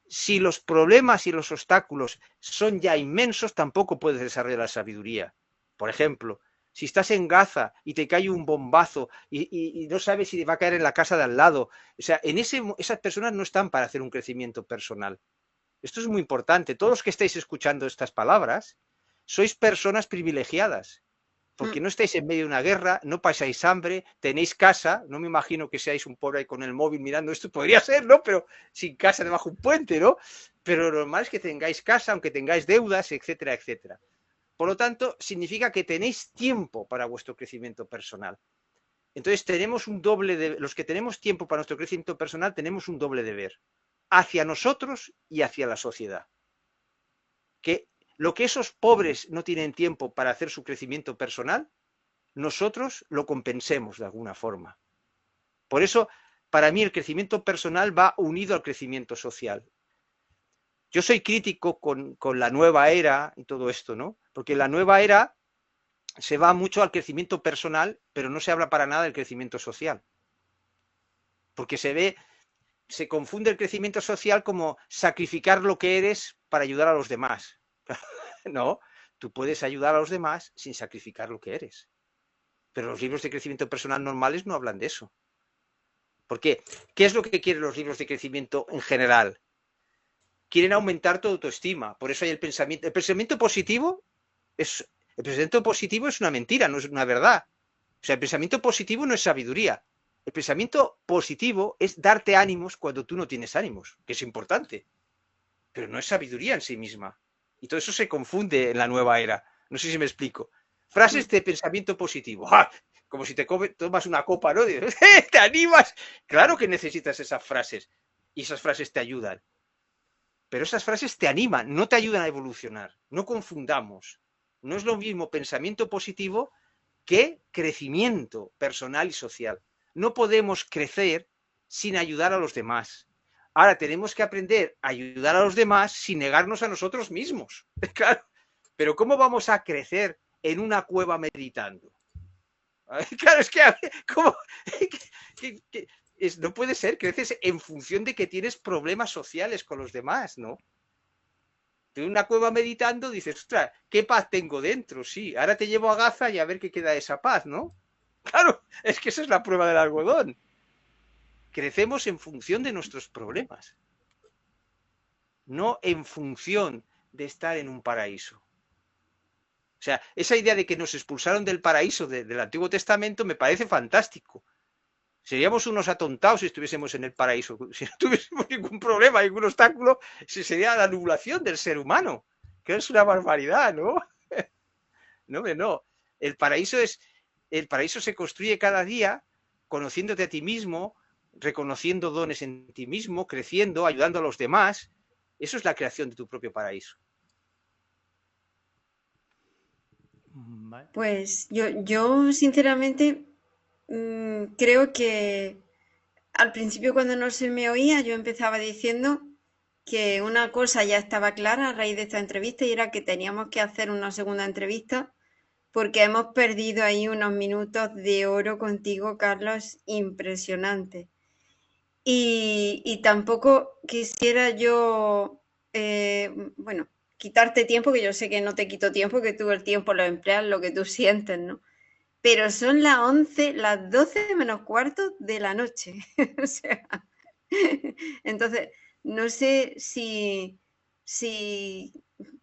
[SPEAKER 2] Si los problemas y los obstáculos son ya inmensos, tampoco puedes desarrollar la sabiduría. Por ejemplo, si estás en Gaza y te cae un bombazo y no sabes si va a caer en la casa de al lado, o sea, esas personas no están para hacer un crecimiento personal. Esto es muy importante. Todos los que estáis escuchando estas palabras, sois personas privilegiadas, porque no estáis en medio de una guerra, no pasáis hambre, tenéis casa, no me imagino que seáis un pobre ahí con el móvil mirando esto, podría ser, ¿no? Pero sin casa debajo de un puente, ¿no? Pero lo normal es que tengáis casa, aunque tengáis deudas, etcétera, etcétera. Por lo tanto, significa que tenéis tiempo para vuestro crecimiento personal. Entonces tenemos un doble de los que tenemos tiempo para nuestro crecimiento personal, tenemos un doble deber hacia nosotros y hacia la sociedad. Que lo que esos pobres no tienen tiempo para hacer su crecimiento personal, nosotros lo compensemos de alguna forma. Por eso, para mí el crecimiento personal va unido al crecimiento social. Yo soy crítico con la nueva era y todo esto, ¿no? Porque la nueva era se va mucho al crecimiento personal, pero no se habla para nada del crecimiento social. Porque se confunde el crecimiento social como sacrificar lo que eres para ayudar a los demás. No, tú puedes ayudar a los demás sin sacrificar lo que eres. Pero los libros de crecimiento personal normales no hablan de eso. ¿Por qué? ¿Qué es lo que quieren los libros de crecimiento en general? Quieren aumentar tu autoestima. Por eso hay el pensamiento. El pensamiento positivo es una mentira, no es una verdad. O sea, el pensamiento positivo no es sabiduría. El pensamiento positivo es darte ánimos cuando tú no tienes ánimos, que es importante. Pero no es sabiduría en sí misma. Y todo eso se confunde en la nueva era. No sé si me explico. Frases de pensamiento positivo. ¡Ah! Como si tomas una copa, ¿no? ¿Te animas? Claro que necesitas esas frases. y esas frases te ayudan. Pero esas frases te animan, no te ayudan a evolucionar. No confundamos. No es lo mismo pensamiento positivo que crecimiento personal y social. No podemos crecer sin ayudar a los demás. Ahora tenemos que aprender a ayudar a los demás sin negarnos a nosotros mismos. Claro. Pero ¿cómo vamos a crecer en una cueva meditando? Claro, es que ¿cómo? No puede ser, creces en función de que tienes problemas sociales con los demás, ¿no? En una cueva meditando dices, ostras, ¿qué paz tengo dentro? Sí, ahora te llevo a Gaza y a ver qué queda de esa paz, ¿no? Claro, es que esa es la prueba del algodón. Crecemos en función de nuestros problemas, no en función de estar en un paraíso. O sea, esa idea de que nos expulsaron del paraíso del Antiguo Testamento me parece fantástico. Seríamos unos atontados si estuviésemos en el paraíso. Si no tuviésemos ningún problema, ningún obstáculo, sería la nublación del ser humano, que es una barbaridad, ¿no? No. El paraíso se construye cada día conociéndote a ti mismo, reconociendo dones en ti mismo, creciendo, ayudando a los demás. Eso es la creación de tu propio paraíso.
[SPEAKER 3] Vale. Pues yo sinceramente creo que al principio cuando no se me oía yo empezaba diciendo que una cosa ya estaba clara a raíz de esta entrevista y era que teníamos que hacer una segunda entrevista porque hemos perdido ahí unos minutos de oro contigo, Carlos, impresionante. Y tampoco quisiera yo, bueno, quitarte tiempo, que yo sé que no te quito tiempo, que tú el tiempo lo empleas, lo que tú sientes, ¿no? Pero son las 11, las 12 menos cuarto de la noche. O sea, entonces, no sé si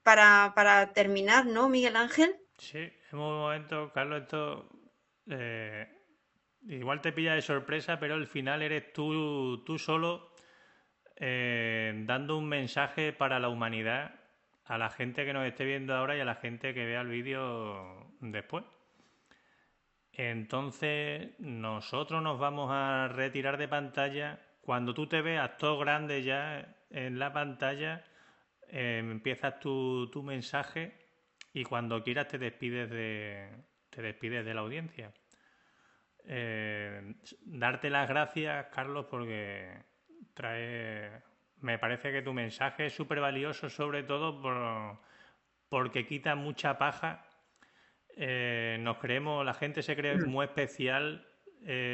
[SPEAKER 3] para terminar, ¿no, Miguel Ángel?
[SPEAKER 1] Sí, en un momento, Carlos, esto igual te pilla de sorpresa, pero al final eres tú solo dando un mensaje para la humanidad a la gente que nos esté viendo ahora y a la gente que vea el vídeo después. Entonces, nosotros nos vamos a retirar de pantalla. Cuando tú te veas todo grande ya en la pantalla, empiezas tu mensaje y cuando quieras te despides de la audiencia. Darte las gracias, Carlos, porque me parece que tu mensaje es súper valioso, sobre todo porque quita mucha paja. La gente se cree muy especial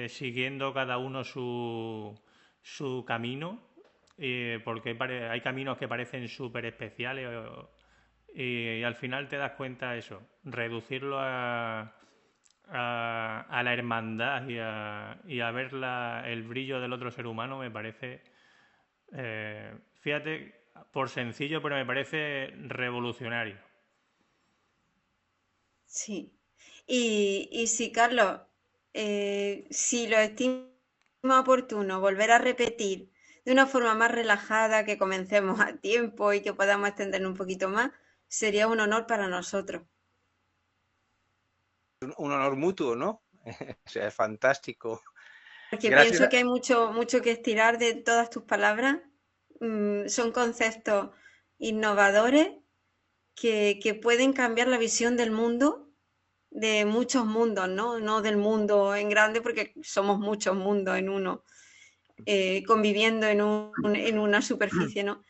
[SPEAKER 1] siguiendo cada uno su camino, porque hay caminos que parecen súper especiales y al final te das cuenta de eso, reducirlo a la hermandad y a ver el brillo del otro ser humano me parece, fíjate, por sencillo, pero me parece revolucionario.
[SPEAKER 3] Sí. Y sí, Carlos, si lo estima oportuno volver a repetir de una forma más relajada, que comencemos a tiempo y que podamos extender un poquito más, sería un honor para nosotros.
[SPEAKER 2] Un honor mutuo, ¿no? O sea, es fantástico.
[SPEAKER 3] Porque pienso que hay mucho que estirar de todas tus palabras. Son conceptos innovadores que pueden cambiar la visión del mundo, de muchos mundos, ¿no? No del mundo en grande, porque somos muchos mundos en uno, conviviendo en una superficie, ¿no?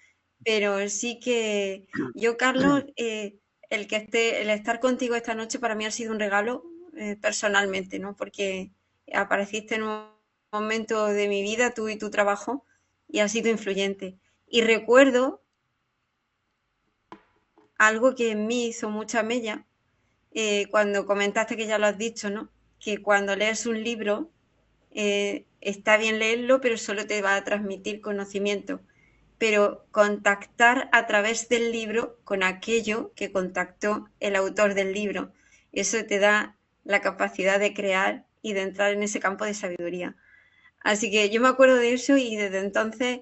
[SPEAKER 3] Pero sí que yo, Carlos, el estar contigo esta noche para mí ha sido un regalo personalmente, ¿no? Porque apareciste en un momento de mi vida, tú y tu trabajo, y ha sido influyente. Y recuerdo algo que en mí hizo mucha mella, cuando comentaste, que ya lo has dicho, ¿no? Que cuando lees un libro, está bien leerlo, pero solo te va a transmitir conocimiento. Pero contactar a través del libro con aquello que contactó el autor del libro, eso te da la capacidad de crear y de entrar en ese campo de sabiduría. Así que yo me acuerdo de eso y desde entonces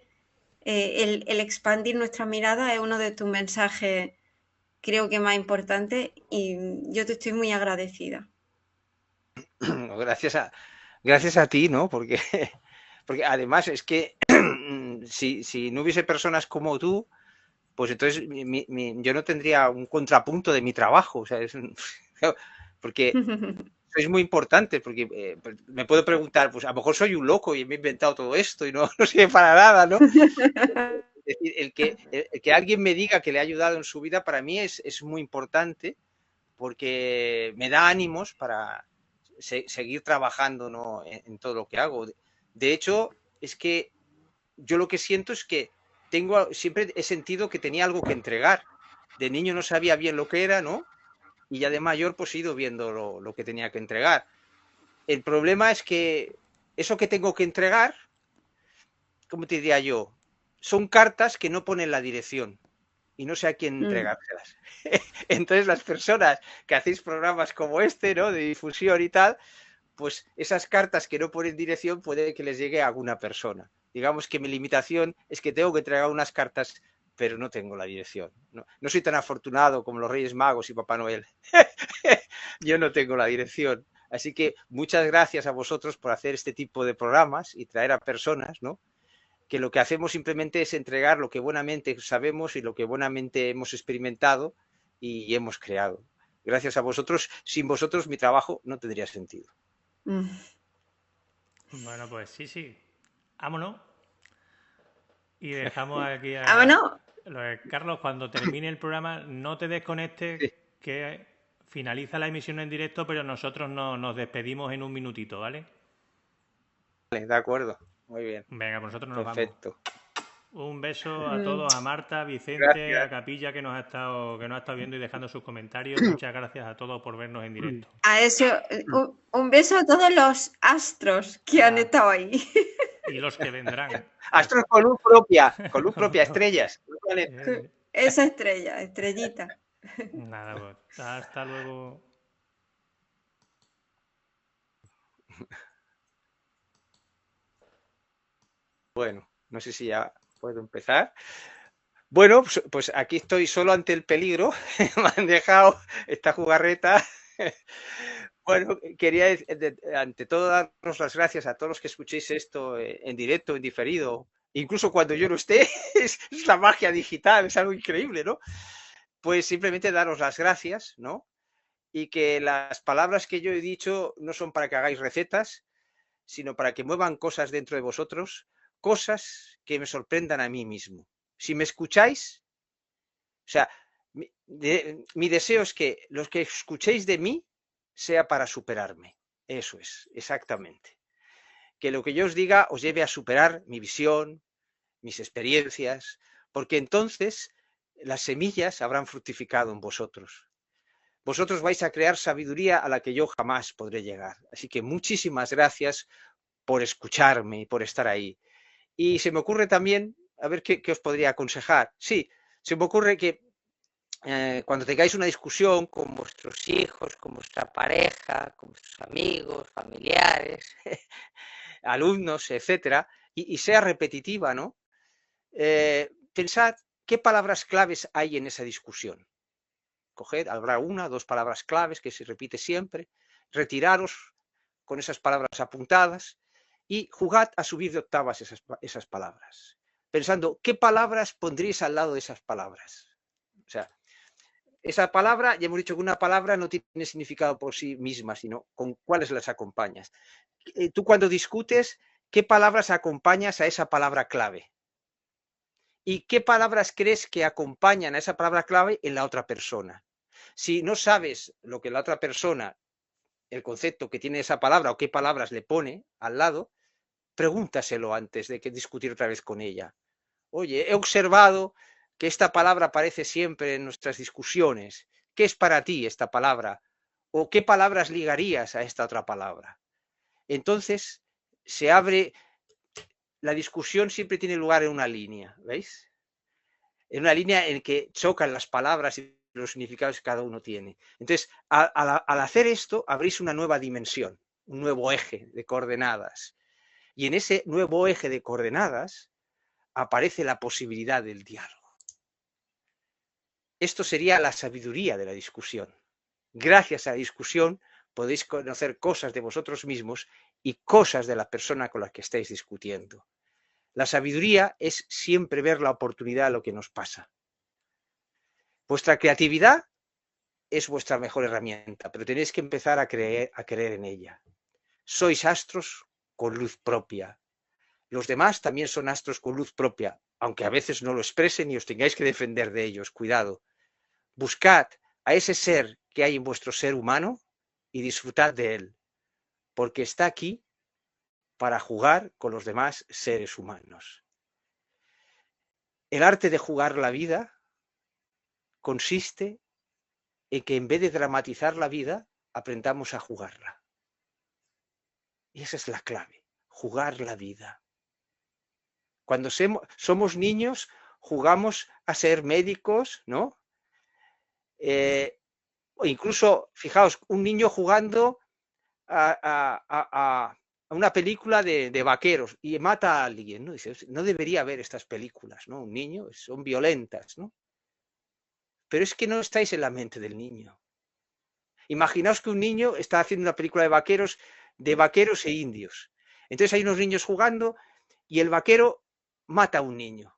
[SPEAKER 3] el expandir nuestra mirada es uno de tus mensajes, creo que más importantes, y yo te estoy muy agradecida.
[SPEAKER 2] Gracias a ti, ¿no? Porque además es que si no hubiese personas como tú, pues entonces yo no tendría un contrapunto de mi trabajo. O sea, porque sois muy importante, porque me puedo preguntar, pues a lo mejor soy un loco y me he inventado todo esto y no, no sirve para nada, ¿no? Es decir, el que alguien me diga que le ha ayudado en su vida para mí es muy importante, porque me da ánimos para seguir trabajando, ¿no? En todo lo que hago. De hecho, es que yo lo que siento es que siempre he sentido que tenía algo que entregar. De niño no sabía bien lo que era, ¿no? Y ya de mayor pues he ido viendo lo que tenía que entregar. El problema es que eso que tengo que entregar, ¿cómo te diría yo? Son cartas que no ponen la dirección y no sé a quién entregárselas. Entonces las personas que hacéis programas como este, ¿no? De difusión y tal, pues esas cartas que no ponen dirección puede que les llegue a alguna persona. Digamos que mi limitación es que tengo que entregar unas cartas, pero no tengo la dirección. No soy tan afortunado como los Reyes Magos y Papá Noel. Yo no tengo la dirección. Así que muchas gracias a vosotros por hacer este tipo de programas y traer a personas, ¿no? Que lo que hacemos simplemente es entregar lo que buenamente sabemos y lo que buenamente hemos experimentado y hemos creado. Gracias a vosotros. Sin vosotros mi trabajo no tendría sentido.
[SPEAKER 1] Bueno, pues sí. Vámonos. Y dejamos aquí a...
[SPEAKER 3] ¡Vámonos!
[SPEAKER 1] Carlos, cuando termine el programa, no te desconectes,
[SPEAKER 2] Sí.
[SPEAKER 1] que finaliza la emisión en directo, pero nosotros nos despedimos en un minutito, ¿vale?
[SPEAKER 2] Vale, de acuerdo. Muy bien.
[SPEAKER 1] Venga, pues nosotros nos vamos.
[SPEAKER 2] Perfecto.
[SPEAKER 1] Un beso a todos, a Marta, a Vicente,
[SPEAKER 2] Gracias.
[SPEAKER 1] a Capilla que nos ha estado viendo y dejando sus comentarios. Muchas gracias a todos por vernos en directo.
[SPEAKER 3] A eso, un beso a todos los astros que han estado ahí.
[SPEAKER 1] Y los que vendrán.
[SPEAKER 2] Astros con luz propia, estrellas.
[SPEAKER 3] Esa estrella, estrellita.
[SPEAKER 1] Nada, pues, hasta luego.
[SPEAKER 2] Bueno, no sé si ya puedo empezar. Bueno, pues aquí estoy solo ante el peligro. Me han dejado esta jugarreta. Bueno, quería ante todo daros las gracias a todos los que escuchéis esto en directo, en diferido, incluso cuando yo no esté. Es la magia digital, es algo increíble, ¿no? Pues simplemente daros las gracias, ¿no? Y que las palabras que yo he dicho no son para que hagáis recetas, sino para que muevan cosas dentro de vosotros, cosas que me sorprendan a mí mismo. Si me escucháis, o sea, mi deseo es que los que escuchéis de mí sea para superarme. Eso es, exactamente. Que lo que yo os diga os lleve a superar mi visión, mis experiencias, porque entonces las semillas habrán fructificado en vosotros. Vosotros vais a crear sabiduría a la que yo jamás podré llegar. Así que muchísimas gracias por escucharme y por estar ahí. Y se me ocurre también, a ver qué os podría aconsejar. Sí, se me ocurre que cuando tengáis una discusión con vuestros hijos, con vuestra pareja, con vuestros amigos, familiares, alumnos, etcétera, y sea repetitiva, ¿no? Pensad qué palabras claves hay en esa discusión. Coged, habrá una, dos palabras claves que se repite siempre, retiraros con esas palabras apuntadas y jugad a subir de octavas esas palabras, pensando qué palabras pondríais al lado de esas palabras. O sea, esa palabra, ya hemos dicho que una palabra no tiene significado por sí misma, sino con cuáles las acompañas. Tú cuando discutes, ¿qué palabras acompañas a esa palabra clave? ¿Y qué palabras crees que acompañan a esa palabra clave en la otra persona? Si no sabes lo que la otra persona, el concepto que tiene esa palabra o qué palabras le pone al lado, pregúntaselo antes de que discutir otra vez con ella. Oye, he observado que esta palabra aparece siempre en nuestras discusiones. ¿Qué es para ti esta palabra? ¿O qué palabras ligarías a esta otra palabra? Entonces se abre, la discusión siempre tiene lugar en una línea, ¿veis? En una línea en que chocan las palabras y los significados que cada uno tiene. Entonces, al hacer esto, abrís una nueva dimensión, un nuevo eje de coordenadas. Y en ese nuevo eje de coordenadas aparece la posibilidad del diálogo. Esto sería la sabiduría de la discusión. Gracias a la discusión podéis conocer cosas de vosotros mismos y cosas de la persona con la que estáis discutiendo. La sabiduría es siempre ver la oportunidad de lo que nos pasa. Vuestra creatividad es vuestra mejor herramienta, pero tenéis que empezar a creer en ella. Sois astros con luz propia. Los demás también son astros con luz propia, aunque a veces no lo expresen y os tengáis que defender de ellos. Cuidado. Buscad a ese ser que hay en vuestro ser humano y disfrutad de él, porque está aquí para jugar con los demás seres humanos. El arte de jugar la vida consiste en que en vez de dramatizar la vida, aprendamos a jugarla. Y esa es la clave, jugar la vida. Cuando somos niños, jugamos a ser médicos, ¿no? O incluso, fijaos, un niño jugando a una película de vaqueros y mata a alguien, ¿no? Dice, no debería haber estas películas, ¿no? Un niño, son violentas, ¿no? Pero es que no estáis en la mente del niño. Imaginaos que un niño está haciendo una película de vaqueros e indios. Entonces hay unos niños jugando y el vaquero mata a un niño.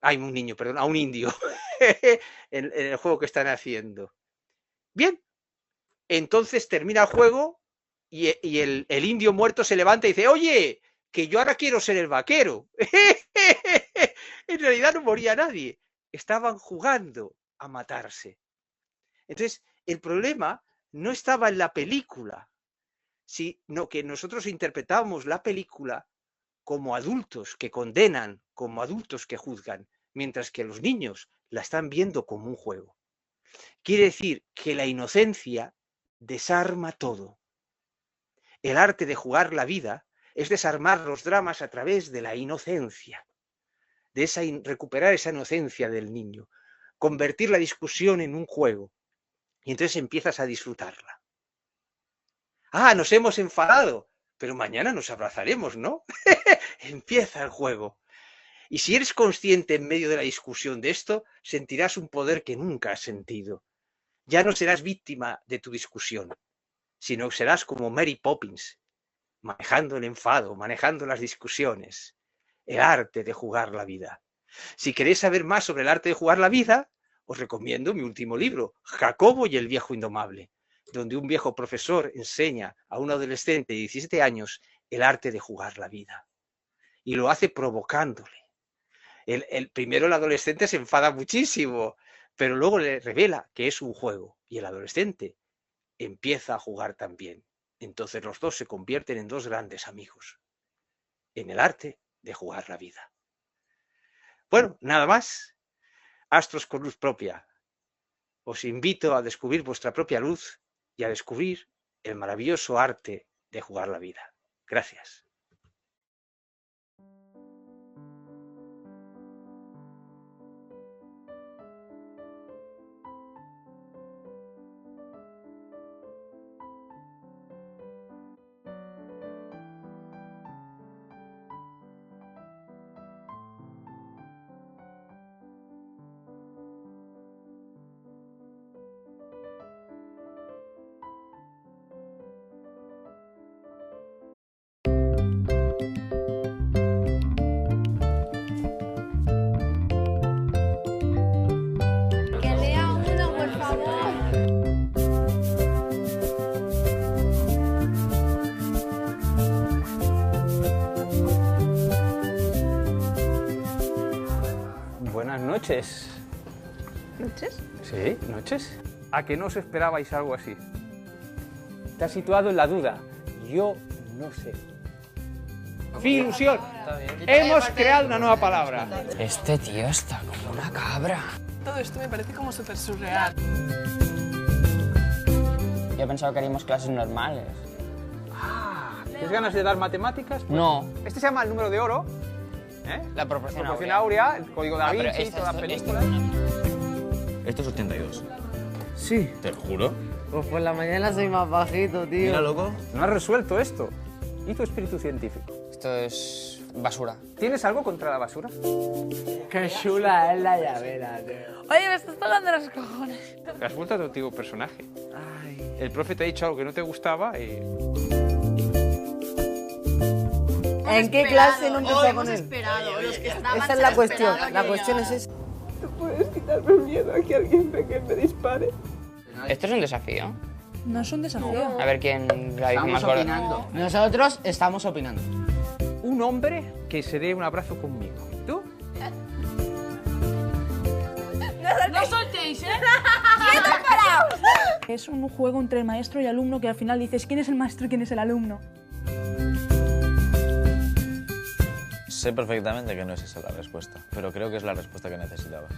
[SPEAKER 2] A un indio en el juego que están haciendo. Bien, entonces termina el juego y el indio muerto se levanta y dice, oye, que yo ahora quiero ser el vaquero. En realidad no moría nadie. Estaban jugando a matarse. Entonces, el problema no estaba en la película, sino que nosotros interpretamos la película como adultos que condenan, como adultos que juzgan, mientras que los niños la están viendo como un juego. Quiere decir que la inocencia desarma todo. El arte de jugar la vida es desarmar los dramas a través de la inocencia, de recuperar esa inocencia del niño, convertir la discusión en un juego, y entonces empiezas a disfrutarla. Ah, nos hemos enfadado, pero mañana nos abrazaremos, ¿no? Empieza el juego. Y si eres consciente en medio de la discusión de esto, sentirás un poder que nunca has sentido. Ya no serás víctima de tu discusión, sino que serás como Mary Poppins, manejando el enfado, manejando las discusiones. El arte de jugar la vida. Si queréis saber más sobre el arte de jugar la vida, os recomiendo mi último libro, Jacobo y el viejo indomable, donde un viejo profesor enseña a un adolescente de 17 años el arte de jugar la vida. Y lo hace provocándole. Primero el adolescente se enfada muchísimo, pero luego le revela que es un juego y el adolescente empieza a jugar también. Entonces los dos se convierten en dos grandes amigos en el arte de jugar la vida. Bueno, nada más. Astros con luz propia. Os invito a descubrir vuestra propia luz y a descubrir el maravilloso arte de jugar la vida. Gracias.
[SPEAKER 4] Buenas noches.
[SPEAKER 5] ¿Noches?
[SPEAKER 4] Sí, noches. ¿A que no os esperabais algo así? Te has situado en la duda. Yo no sé. Filusión. Hemos creado una nueva palabra.
[SPEAKER 6] Este tío está como una cabra.
[SPEAKER 5] Todo esto me parece como súper surreal.
[SPEAKER 6] Yo pensaba que haríamos clases normales.
[SPEAKER 4] ¿Tienes ganas de dar matemáticas?
[SPEAKER 6] No.
[SPEAKER 4] Este se llama el número de oro.
[SPEAKER 6] La proporción
[SPEAKER 4] áurea, el código da Vinci,
[SPEAKER 6] pero
[SPEAKER 4] todas las películas.
[SPEAKER 7] Esto es 82.
[SPEAKER 8] Sí.
[SPEAKER 7] ¿Te lo juro?
[SPEAKER 8] Pues por la mañana soy más bajito, tío.
[SPEAKER 7] Mira, loco.
[SPEAKER 4] No has resuelto esto. ¿Y tu espíritu científico?
[SPEAKER 6] Esto es basura.
[SPEAKER 4] ¿Tienes algo contra la basura?
[SPEAKER 8] Qué chula es la llavera, tío.
[SPEAKER 5] Oye, me estás tocando los cojones.
[SPEAKER 4] Te has vuelto a tu antiguo personaje.
[SPEAKER 8] Ay.
[SPEAKER 4] El profe te ha dicho algo que no te gustaba y...
[SPEAKER 8] ¿En qué clase no empezó con
[SPEAKER 5] hemos
[SPEAKER 8] él?
[SPEAKER 5] esperado. Los que estaban
[SPEAKER 8] Esa es
[SPEAKER 5] se
[SPEAKER 8] la
[SPEAKER 5] lo
[SPEAKER 8] cuestión.
[SPEAKER 5] esperaban
[SPEAKER 8] La
[SPEAKER 5] que
[SPEAKER 8] cuestión es
[SPEAKER 5] llegara.
[SPEAKER 8] esa.
[SPEAKER 9] ¿Puedes quitarme el miedo a que alguien venga y me dispare?
[SPEAKER 6] Esto es un desafío.
[SPEAKER 5] No es un desafío.
[SPEAKER 6] A ver quién la dice más
[SPEAKER 8] Estamos
[SPEAKER 6] gorda.
[SPEAKER 8] opinando. Nosotros estamos opinando.
[SPEAKER 4] Un hombre que se dé un abrazo conmigo. ¿Tú?
[SPEAKER 5] ¡No soltéis, eh! ¡Quietos paraos! Es un juego entre el maestro y alumno que al final dices quién es el maestro y quién es el alumno.
[SPEAKER 7] Sé perfectamente que no es esa la respuesta, pero creo que es la respuesta que necesitaba.